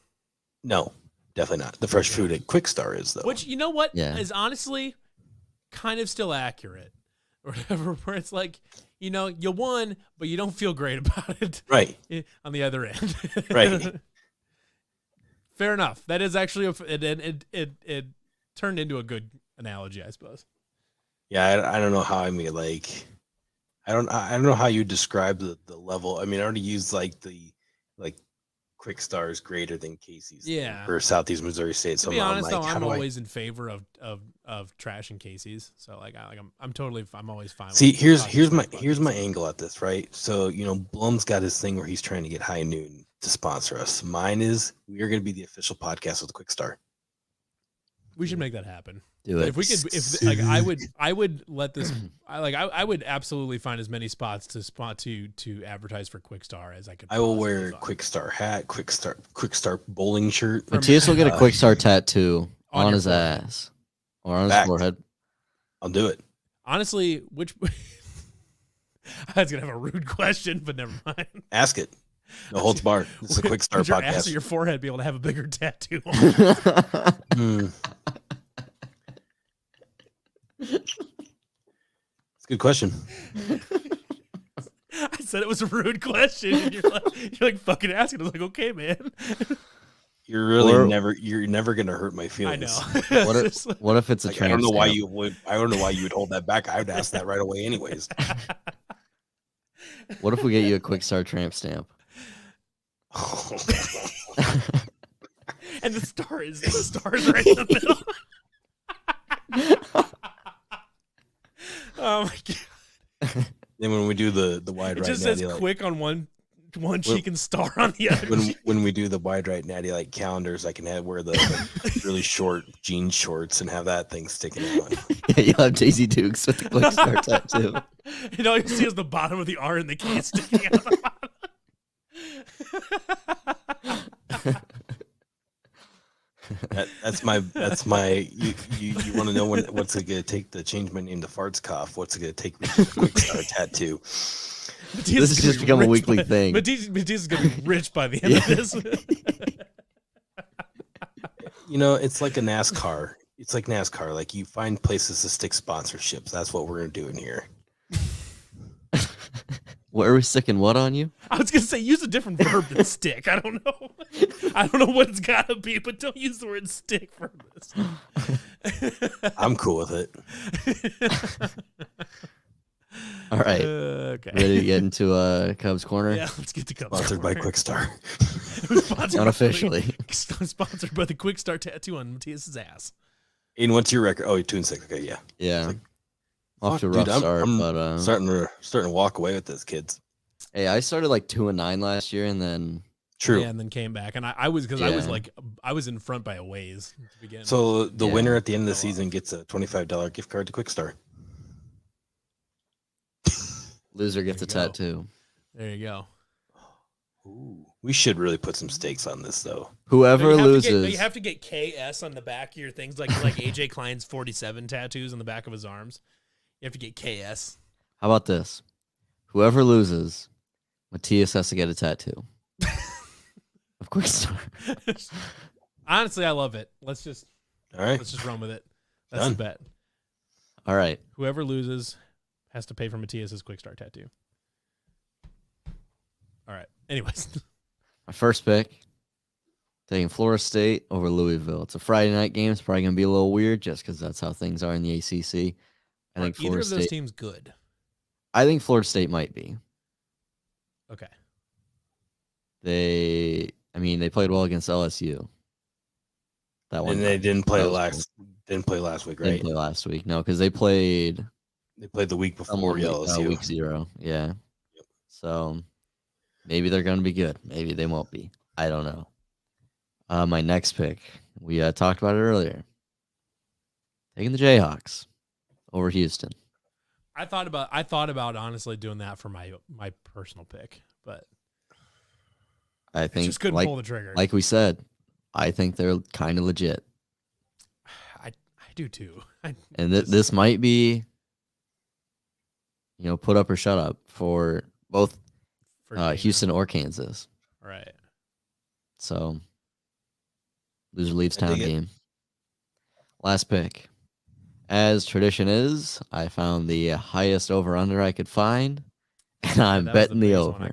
No, definitely not. The fresh food at Quick Start is though. Which, you know what, Yeah. is honestly kind of still accurate, or whatever. Where it's like, you know, you won, but you don't feel great about it. Right. On the other end. Right. Fair enough. That is actually it turned into a good analogy, I suppose. Yeah, I don't know how I mean like I don't know how you describe the level. I mean, I already used like Quick Star's greater than Casey's. Yeah. For Southeast Missouri State. So To be I'm honest, like, though, how I'm do I- always in favor of trash and Casey's. So I'm always fine. See, with here's my buckets. angle at this, right? So, you know, Blum's got his thing where he's trying to get High Noon to sponsor us. Mine is we are going to be the official podcast of the Quick Start. We should make that happen. Do it. If we could, I would let this. I would absolutely find as many spots to advertise for Quick Star as I could. I will possibly wear a find. Quick Start hat, Quick Start bowling shirt. Matthias will get a quick start tattoo on on your his forehead. ass or on his Fact. forehead. I'll do it. Honestly, which I was gonna have a rude question, but never mind. Ask it. No holds barred. This is a Quick Start Would your ass or podcast. your forehead be able to have a bigger tattoo? On? Hmm. It's a good question. I said it was a rude question, and you're like fucking asking. I was like, okay, man. You're really Or- you're never gonna hurt my I feelings. know. What It's if, just- what if it's a Like, tramp I don't know why stamp? you would hold that back. I would ask that right away anyways. What if we get you a quick start tramp stamp? and the stars right in the middle. Oh my god! Then when we do the wide It right just natty says like, quick on one cheek and star on the other. when cheek. when we do the wide right natty like calendars, I can wear the really short jean shorts and have that thing sticking out. You'll have Daisy Dukes with the quick start tattoo. And all you see is the bottom of the R and the K sticking out the bottom. That's my you want to know what's it gonna take to change my name to Farts Cough? What's it gonna take me to Quick Start tattoo? Matthias This has is gonna just be become a rich weekly by- thing. Matthias is gonna be rich by the end of this. You know, it's like a NASCAR. It's like NASCAR. Like you find places to stick sponsorships. That's what we're gonna do in here. What are we sticking what on you? I was gonna say use a different verb than stick. I don't know. I don't know what it's gotta be, but don't use the word stick for this. I'm cool with it. All right. Okay. Ready to get into Cubs Corner? Yeah, let's get to Cubs Sponsored by Corner. Quick Start. Sponsored Unofficially. sponsored by the Quick Start tattoo on Matthias's ass. Aiden, what's your record? Oh, you're 2-6. Okay, yeah. Yeah. Like, Off to a Fuck, rough dude, start, I'm but starting to walk away with this, kids. hey, I started like 2-9 last year, and then True. Yeah, and then came back, and I was because I was Yeah. like I was in front by a ways to begin. So the Yeah. winner at the end of the Go season gets a $25 gift card to Quick Start. loser gets a There you go. tattoo. there you go. Ooh, we should really put some stakes on this, though. Whoever you have loses, you have to get KS on the back of your things, like AJ Klein's 47 tattoos on the back of his arms. You have to get KS. how about this? Whoever loses, Matthias has to get a tattoo. Of course. Honestly, I love it. Let's just All right. run with it. That's Done. the bet. All right. Whoever loses has to pay for Matthias's Quick Start tattoo. All right. Anyways, My first pick, taking Florida State over Louisville. It's a Friday night game. It's probably going to be a little weird just because that's how things are in the ACC. I think are either Florida of those State. teams good? I think Florida State might be. Okay. They played well against LSU. That one. And they didn't play That was last week, Didn't right? play last week. No, because they played They played the week before LSU. Week 0. Yeah. Yep. So maybe they're going to be good. Maybe they won't be. I don't know. My next pick, we talked about it earlier. Taking the Jayhawks over Houston. I thought about honestly doing that for my personal pick, but I think just couldn't pull the trigger. Like we said, I think they're kind of legit. I do too. And this might be, put up or shut up for both Houston or Kansas. Right. So, loser leaves town game. Last pick. As tradition is, I found the highest over-under I could find, and I'm betting the over.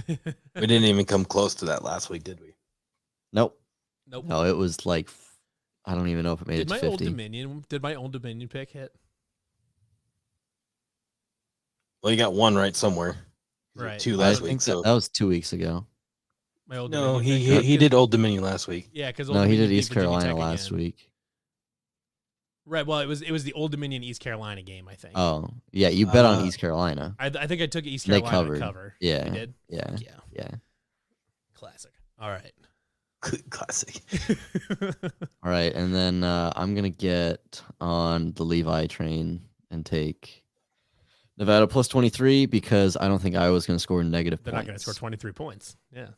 We didn't even come close to that last week, did we? Nope. No, it was like, I don't even know if it made it to 50. Did my Old Dominion pick hit? Well, you got one right somewhere. Right. 2 last week. So that was 2 weeks ago. He did Old Dominion last week. Yeah, because he did East Carolina last week. Right. Well, it was the Old Dominion East Carolina game, I think. Oh, yeah. You bet on East Carolina. I think I took East Carolina to cover. Yeah. You did? Yeah. Classic. All right. Classic. All right, and then I'm gonna get on the Levi train and take Nevada plus 23 because I don't think Iowa's gonna score negative They're points. not gonna score 23 points. Yeah.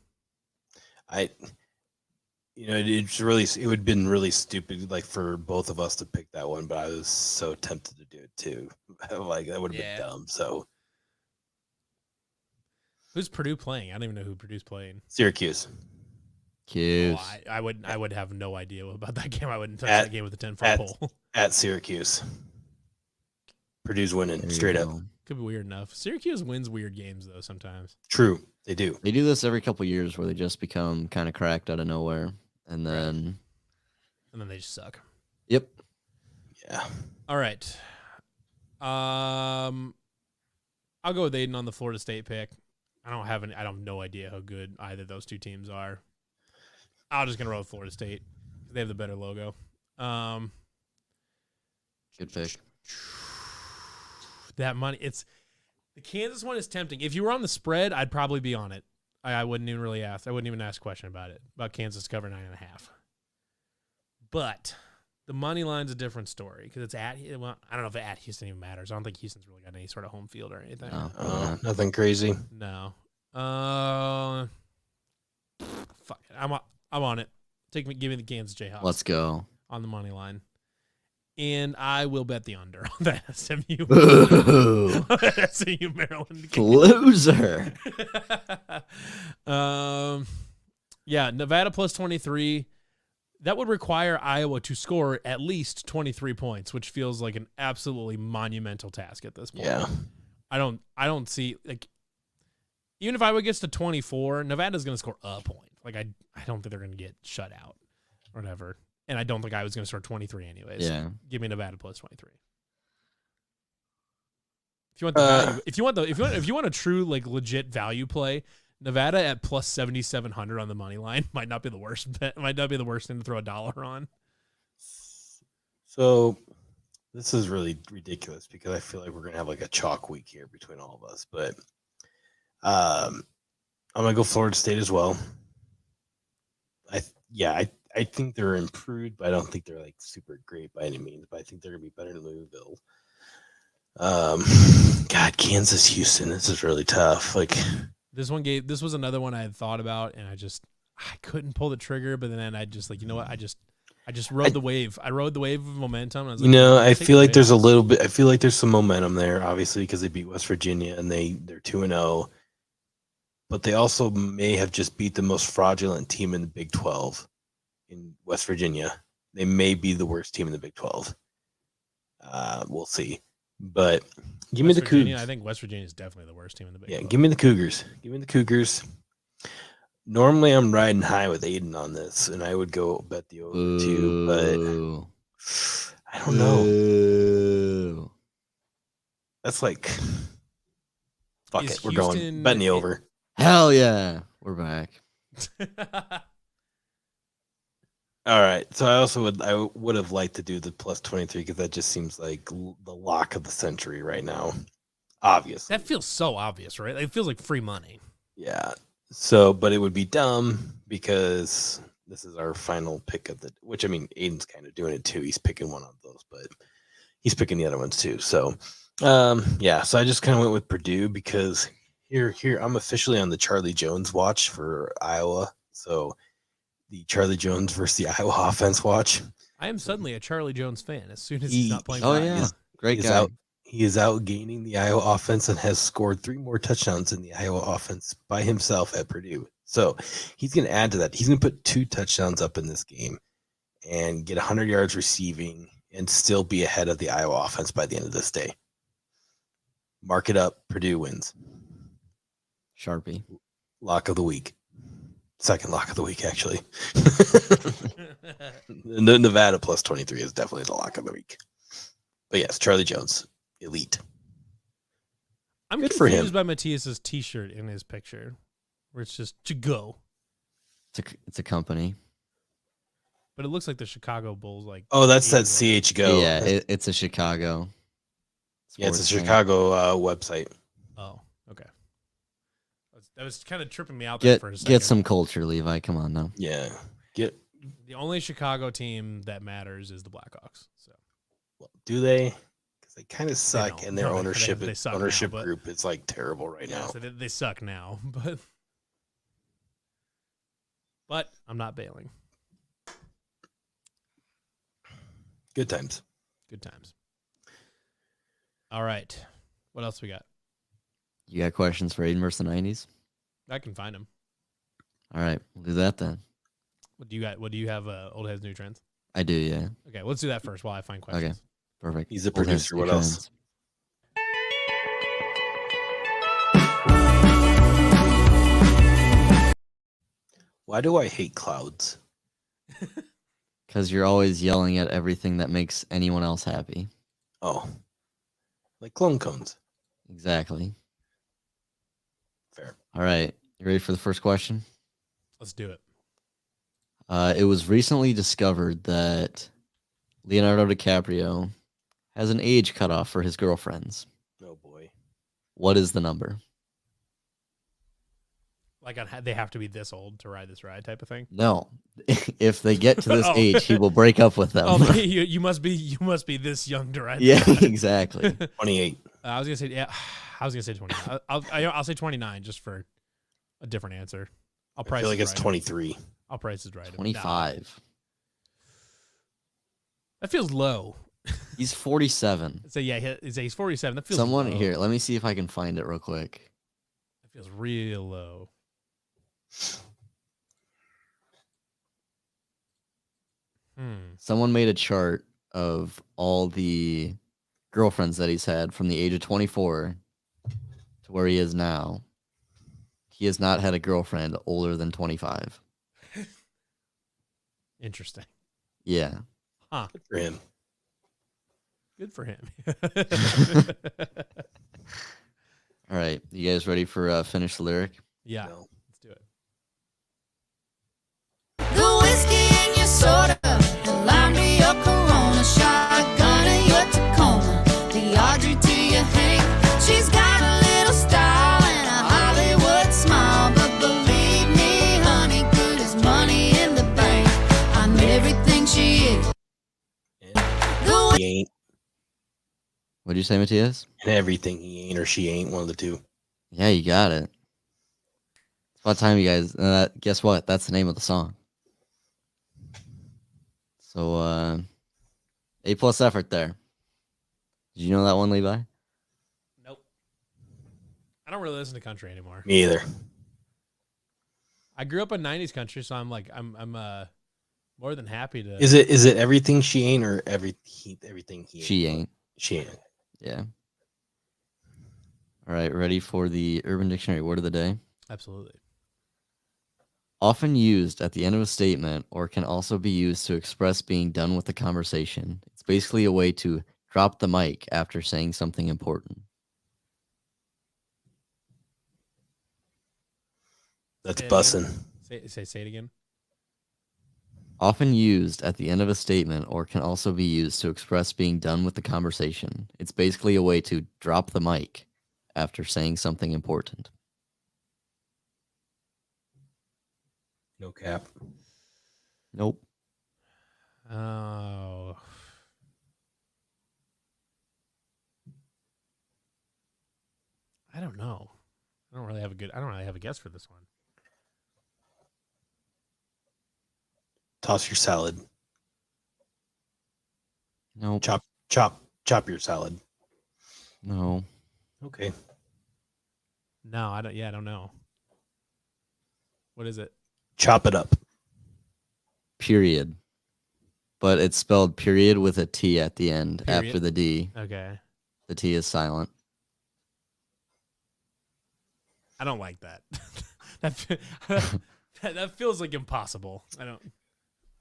It's really, it would have been really stupid, like for both of us to pick that one, but I was so tempted to do it too. Like that would have been dumb. So, who's Purdue playing? I don't even know who Purdue's playing. Syracuse. I would have no idea about that game. I wouldn't touch that game with a 10-foot pole. At Syracuse. Purdue's winning straight up. Could be weird enough. Syracuse wins weird games though sometimes. True, they do. They do this every couple of years where they just become kind of cracked out of nowhere, and then they just suck. Yep. Yeah. All right. I'll go with Aiden on the Florida State pick. I have no idea how good either of those two teams are. I'm just gonna roll with Florida State. They have the better logo. Good pick. That money, the Kansas one is tempting. If you were on the spread, I'd probably be on it. I wouldn't even really ask. I wouldn't even ask a question about Kansas cover 9.5. But the money line's a different story because it's I don't know if at Houston even matters. I don't think Houston's really got any sort of home field or anything. No. Nothing crazy. No. Fuck it. I'm on it. Give me the Kansas Jayhawks. Let's go on the money line. And I will bet the under on that SMU. SMU Maryland game. Loser. Yeah, Nevada plus 23. That would require Iowa to score at least 23 points, which feels like an absolutely monumental task at this point. Yeah. I don't see even if Iowa gets to 24, Nevada's going to score a point. Like I don't think they're going to get shut out or whatever. And I don't think I was going to score 23 anyways. Yeah. Give me Nevada plus 23. If you want the value, if you want a true legit value play, Nevada at plus 7,700 on the money line might not be the worst bet. Might not be the worst thing to throw $1 on. So this is really ridiculous because I feel like we're gonna have a chalk week here between all of us. But I'm gonna go Florida State as well. I think they're improved, but I don't think they're super great by any means. But I think they're gonna be better than Louisville. God, Kansas, Houston. This is really tough. This was another one I had thought about, and I couldn't pull the trigger. But then I just you know what? I just rode the wave. I rode the wave of momentum. I was I feel like there's a little bit. I feel like there's some momentum there, obviously, because they beat West Virginia and they're 2-0. But they also may have just beat the most fraudulent team in the Big 12 in West Virginia. They may be the worst team in the Big 12. We'll see. But give me the Cougars. I think West Virginia is definitely the worst team in the Big 12. Yeah, give me the Cougars. Give me the Cougars. Normally, I'm riding high with Aiden on this, and I would go bet the over too, but I don't know. That's fuck it. We're going betting the over. Hell yeah, we're back. All right. So I would have liked to do the plus 23 because that just seems like the lock of the century right now. Obviously. That feels so obvious, right? It feels like free money. Yeah. So, but it would be dumb because this is our final pick of the. Which I mean, Aiden's kind of doing it too. He's picking one of those, but he's picking the other ones too. So, yeah. So I just kind of went with Purdue because here I'm officially on the Charlie Jones watch for Iowa. So the Charlie Jones versus the Iowa offense watch. I am suddenly a Charlie Jones fan as soon as he's not playing. Oh for yeah, Iowa. great He is guy. He is outgaining the Iowa offense and has scored 3 more touchdowns in the Iowa offense by himself at Purdue. So he's going to add to that. He's going to put 2 touchdowns up in this game and get 100 yards receiving and still be ahead of the Iowa offense by the end of this day. Mark it up. Purdue wins. Sharpie. Lock of the week. Second lock of the week, actually. The Nevada plus 23 is definitely the lock of the week. But yes, Charlie Jones, elite. I'm Good for confused him. by Matthias's T-shirt in his picture, where it's just to go, It's a company. but it looks like the Chicago Bulls. Like, Oh, that's that logo. CHGO. Yeah, it's a Chicago. Yeah, it's a sports thing. Chicago website. Oh, okay. That was kind of tripping me out there for a second. Get some culture, Levi. Come on now. Yeah. The only Chicago team that matters is the Blackhawks. So Well, do they? Because they kind of suck, don't. and their No, they ownership suck now, ownership but- group is like terrible right yeah, now. so they suck now, but I'm not bailing. Good times. Good times. All right, what else we got? You got questions for Aiden versus the 90s? I can find them. All right, we'll do that then. What do you got? What do you have? Old heads, new trends. I do, yeah. Okay, let's do that first while I find questions. Perfect. He's a Old heads, producer. new What else? Why do I hate clouds? Because you're always yelling at everything that makes anyone else happy. Oh, like clone cones. Exactly. Fair. All right, you ready for the first question? Let's do it. It was recently discovered that Leonardo DiCaprio has an age cutoff for his girlfriends. Oh boy. What is the number? Like they have to be this old to ride this ride, type of thing. No. If they get to this Oh. age, he will break up with them. Oh, you must be this young to ride. Yeah, this ride. exactly. 28. I was gonna say 29. I'll say 29 just for a different answer. I'll I price. feel like it it's right. 23. I'll price it right. 25. That feels low. He's 47. So yeah, he's 47. That feels Someone low. here, let me see if I can find it real quick. That feels real low. Someone made a chart of all the girlfriends that he's had from the age of 24 to where he is now. He has not had a girlfriend older than 25. Interesting. Yeah. Huh. Good for him. Good for him. All right. You guys ready for finish the lyric? Yeah. No. Let's do it. The whiskey in your soda, the lime to your Corona, shotgun in your Tacoma, the Audrey to your Hank. She's got a little style and a Hollywood smile, but believe me, honey, good as money in the bank. I'm everything she is. He ain't. What'd you say, Matthias? And everything he ain't or she ain't, one of the two. Yeah, you got it. It's about time, you guys. Guess what? That's the name of the song. So, A+ effort there. Did you know that one, Levi? Nope. I don't really listen to country anymore. Me either. I grew up in 90s country, so I'm more than happy to. Is it everything she ain't or everything he ain't? She ain't. She ain't. Yeah. All right, ready for the Urban Dictionary word of the day? Absolutely. Often used at the end of a statement or can also be used to express being done with the conversation. It's basically a way to drop the mic after saying something important. That's Say it again. bussin'. Say it again. Often used at the end of a statement or can also be used to express being done with the conversation. It's basically a way to drop the mic after saying something important. No cap. Nope. Oh. I don't know. I don't really have a guess for this one. Toss your salad. Nope. Chop your salad. No. Okay. No, I don't know. What is it? Chop it up. Period. But it's spelled period with a T at the end Period? after the D. Okay. The T is silent. I don't like that. that feels like impossible. I don't.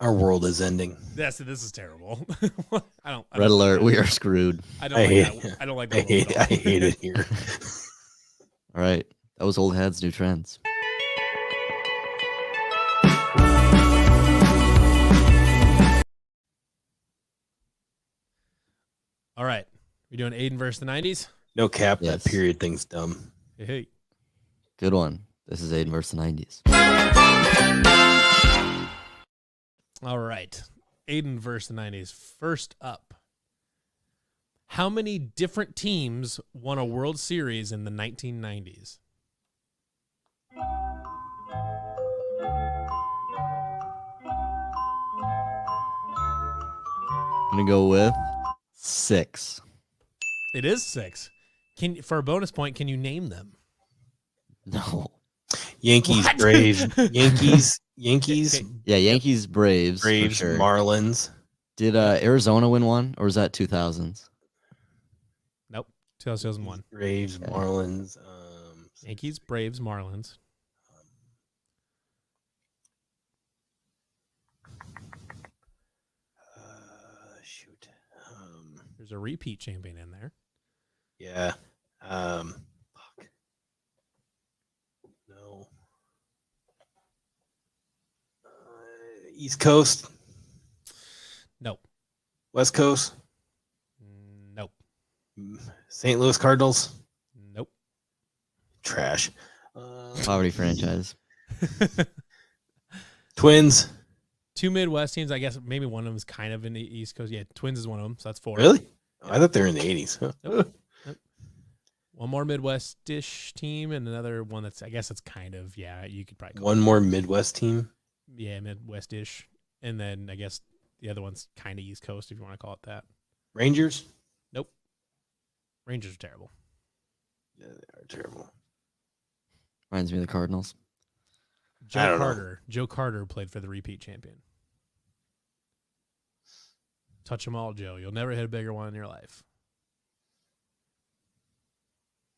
Our world is ending. This is terrible. I don't. Red alert, we are screwed. I don't like that. I don't like that. I hate it here. All right. That was old heads, new trends. All right. We doing Aiden versus the 90s? No cap. Yes. That period thing's dumb. Hey. Good one. This is Aiden versus the 90s. All right. Aiden versus the 90s. First up. How many different teams won a World Series in the 1990s? I'm going to go with 6. It is 6. For a bonus point, can you name them? No. Yankees, What? Braves, Yankees, Yeah, Yankees, Braves. for Braves, sure. Marlins. Did Arizona win one, or was that 2000s? Nope. 2001. Braves, Okay. Marlins. Yankees, Braves, Marlins. Shoot. There's a repeat champion in there. Yeah. Fuck. No. East Coast, Nope. West Coast, Nope. St. Louis Cardinals. Nope. Trash. Poverty franchise. Twins. 2 Midwest teams. I guess maybe one of them is kind of in the East Coast. Yeah, Twins is one of them, so that's 4. Really? Oh, I thought they were in the 80s. Huh? Nope. One more Midwest-ish team and another one that's, I guess it's kind of, yeah, you could probably call One more Midwest team. Yeah, Midwest-ish. And then I guess the other one's kind of East Coast, if you want to call it that. Rangers. Nope. Rangers are terrible. Yeah, they are terrible. Reminds me of the Cardinals. I don't know. Joe Carter played for the repeat champion. Touch them all, Joe. You'll never hit a bigger one in your life.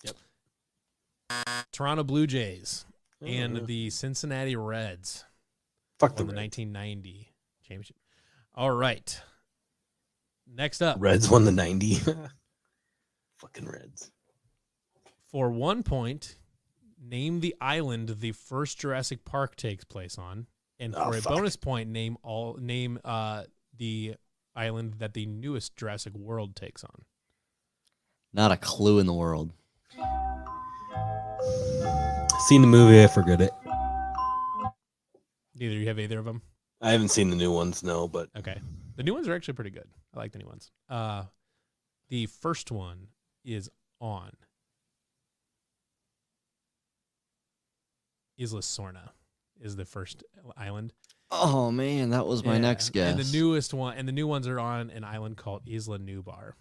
Yep. Toronto Blue Jays and the Cincinnati Reds Fuck the won the Reds. 1990 championship. All right. Next up, Reds won the 90. Fucking Reds. for 1 point, name the island the first Jurassic Park takes place on, and Oh, for a fuck. bonus point, name the island that the newest Jurassic World takes on. Not a clue in the world. Seen the movie, I forget it. Neither you have either of them. I haven't seen the new ones, no, but Okay, the new ones are actually pretty good. I like the new ones. The first one is on Isla Sorna. Is the first island. Oh, man, that was my Yeah, next guess. And the newest one, and the new ones are on an island called Isla Nublar.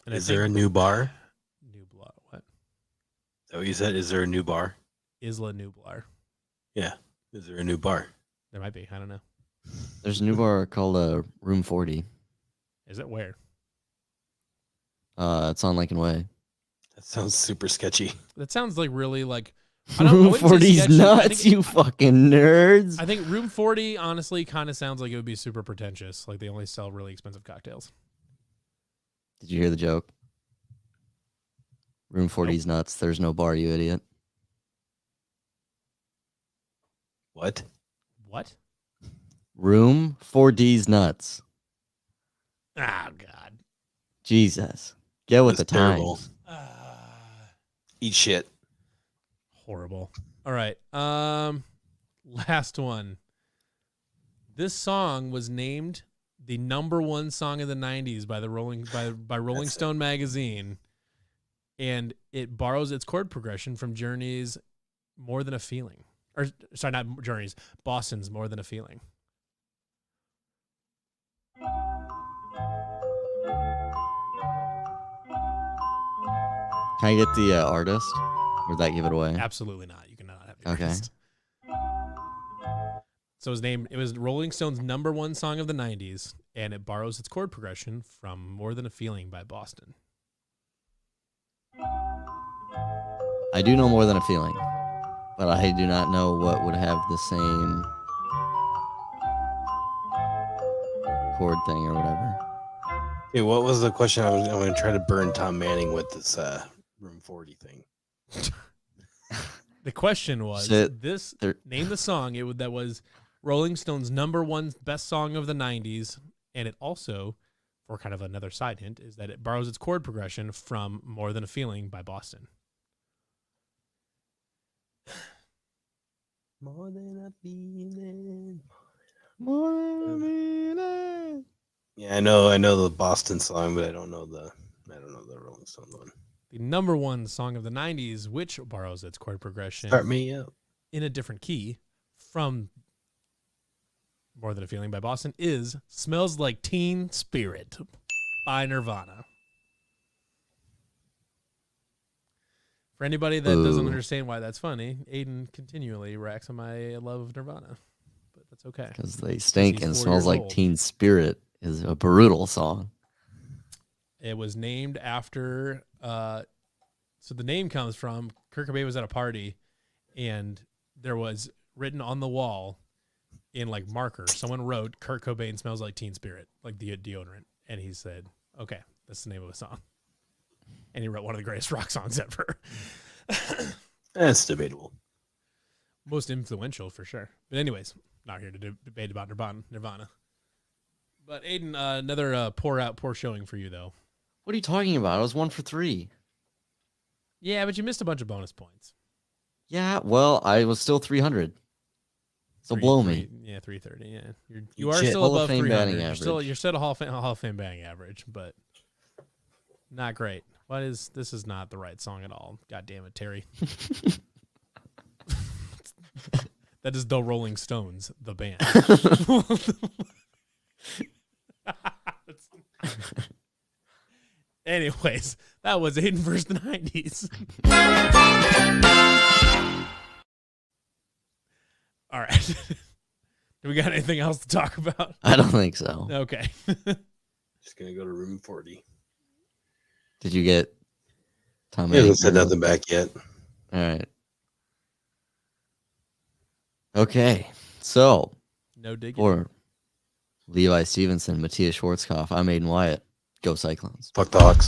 And I is there a think- new bar? Nublar? What? Is that what you said? Is there a new bar? Isla Nublar. Yeah. Is there a new bar? There might be. I don't know. There's a new bar called Room 40. Is it where? It's on Lincoln Way. That sounds super sketchy. That sounds like really like. I don't- I Room wouldn't say 40's sketchy. I nuts, think- you fucking nerds. I think Room 40 honestly kind of sounds like it would be super pretentious. Like they only sell really expensive cocktails. Did you hear the joke? Room 40's nuts. There's no bar, you idiot. What? What? Room 4D's nuts. Oh God. Jesus. Get with That's the terrible. times. Eat shit. Horrible. All right. Last one. This song was named the #1 song of the 90s by the Rolling Stone magazine, and it borrows its chord progression from Journey's More Than a Feeling. Or sorry, not Journey's, Boston's More Than a Feeling. Can I get the artist? Or would that give it away? Absolutely not. You cannot have the Okay. artist. So it was Rolling Stone's #1 song of the 90s, and it borrows its chord progression from More Than a Feeling by Boston. I do know More Than a Feeling, but I do not know what would have the same chord thing or whatever. Okay, what was the question? I'm going to try to burn Tom Manning with this Room 40 thing. The question was, name the song that was Rolling Stone's #1 best song of the 90s, and it also, for kind of another side hint, is that it borrows its chord progression from More Than a Feeling by Boston. More than a feeling. Yeah, I know the Boston song, but I don't know the Rolling Stones one. The #1 song of the 90s, which borrows its chord progression Start me up in a different key from More Than a Feeling by Boston, is Smells Like Teen Spirit by Nirvana. For anybody that doesn't understand why that's funny, Aiden continually racks on my love of Nirvana, but that's okay. Because they stink and 4 Smells years Like old. Teen Spirit is a brutal song. It was named after, so the name comes from Kurt Cobain was at a party, and there was written on the wall in like marker, someone wrote Kurt Cobain smells like Teen Spirit, like the deodorant, and he said, okay, that's the name of a song. And he wrote one of the greatest rock songs ever. That's debatable. Most influential for sure. But anyways, not here to debate about Nirvana. But Aiden, another poor showing for you though. What are you talking about? I was 1 for 3. Yeah, but you missed a bunch of bonus points. Yeah, well, I was still 300. So blow me. Yeah, 330. Yeah, you You are shit. still Hall of above Fame 300. batting You're still average. a Hall of Fame batting average, but not great. This is not the right song at all. God damn it, Terry. That is the Rolling Stones, the band. Anyways, that was Aiden versus the 90s. All right. Do we got anything else to talk about? I don't think so. Okay. Just gonna go to Room 40. Did you get Tom He hasn't Hanks? said nothing back yet. All right. Okay. So, No digging. for Levi Stevenson, Matthias Schwarzkopf, I'm Aiden Wyatt. Go Cyclones. Fuck the Hawks.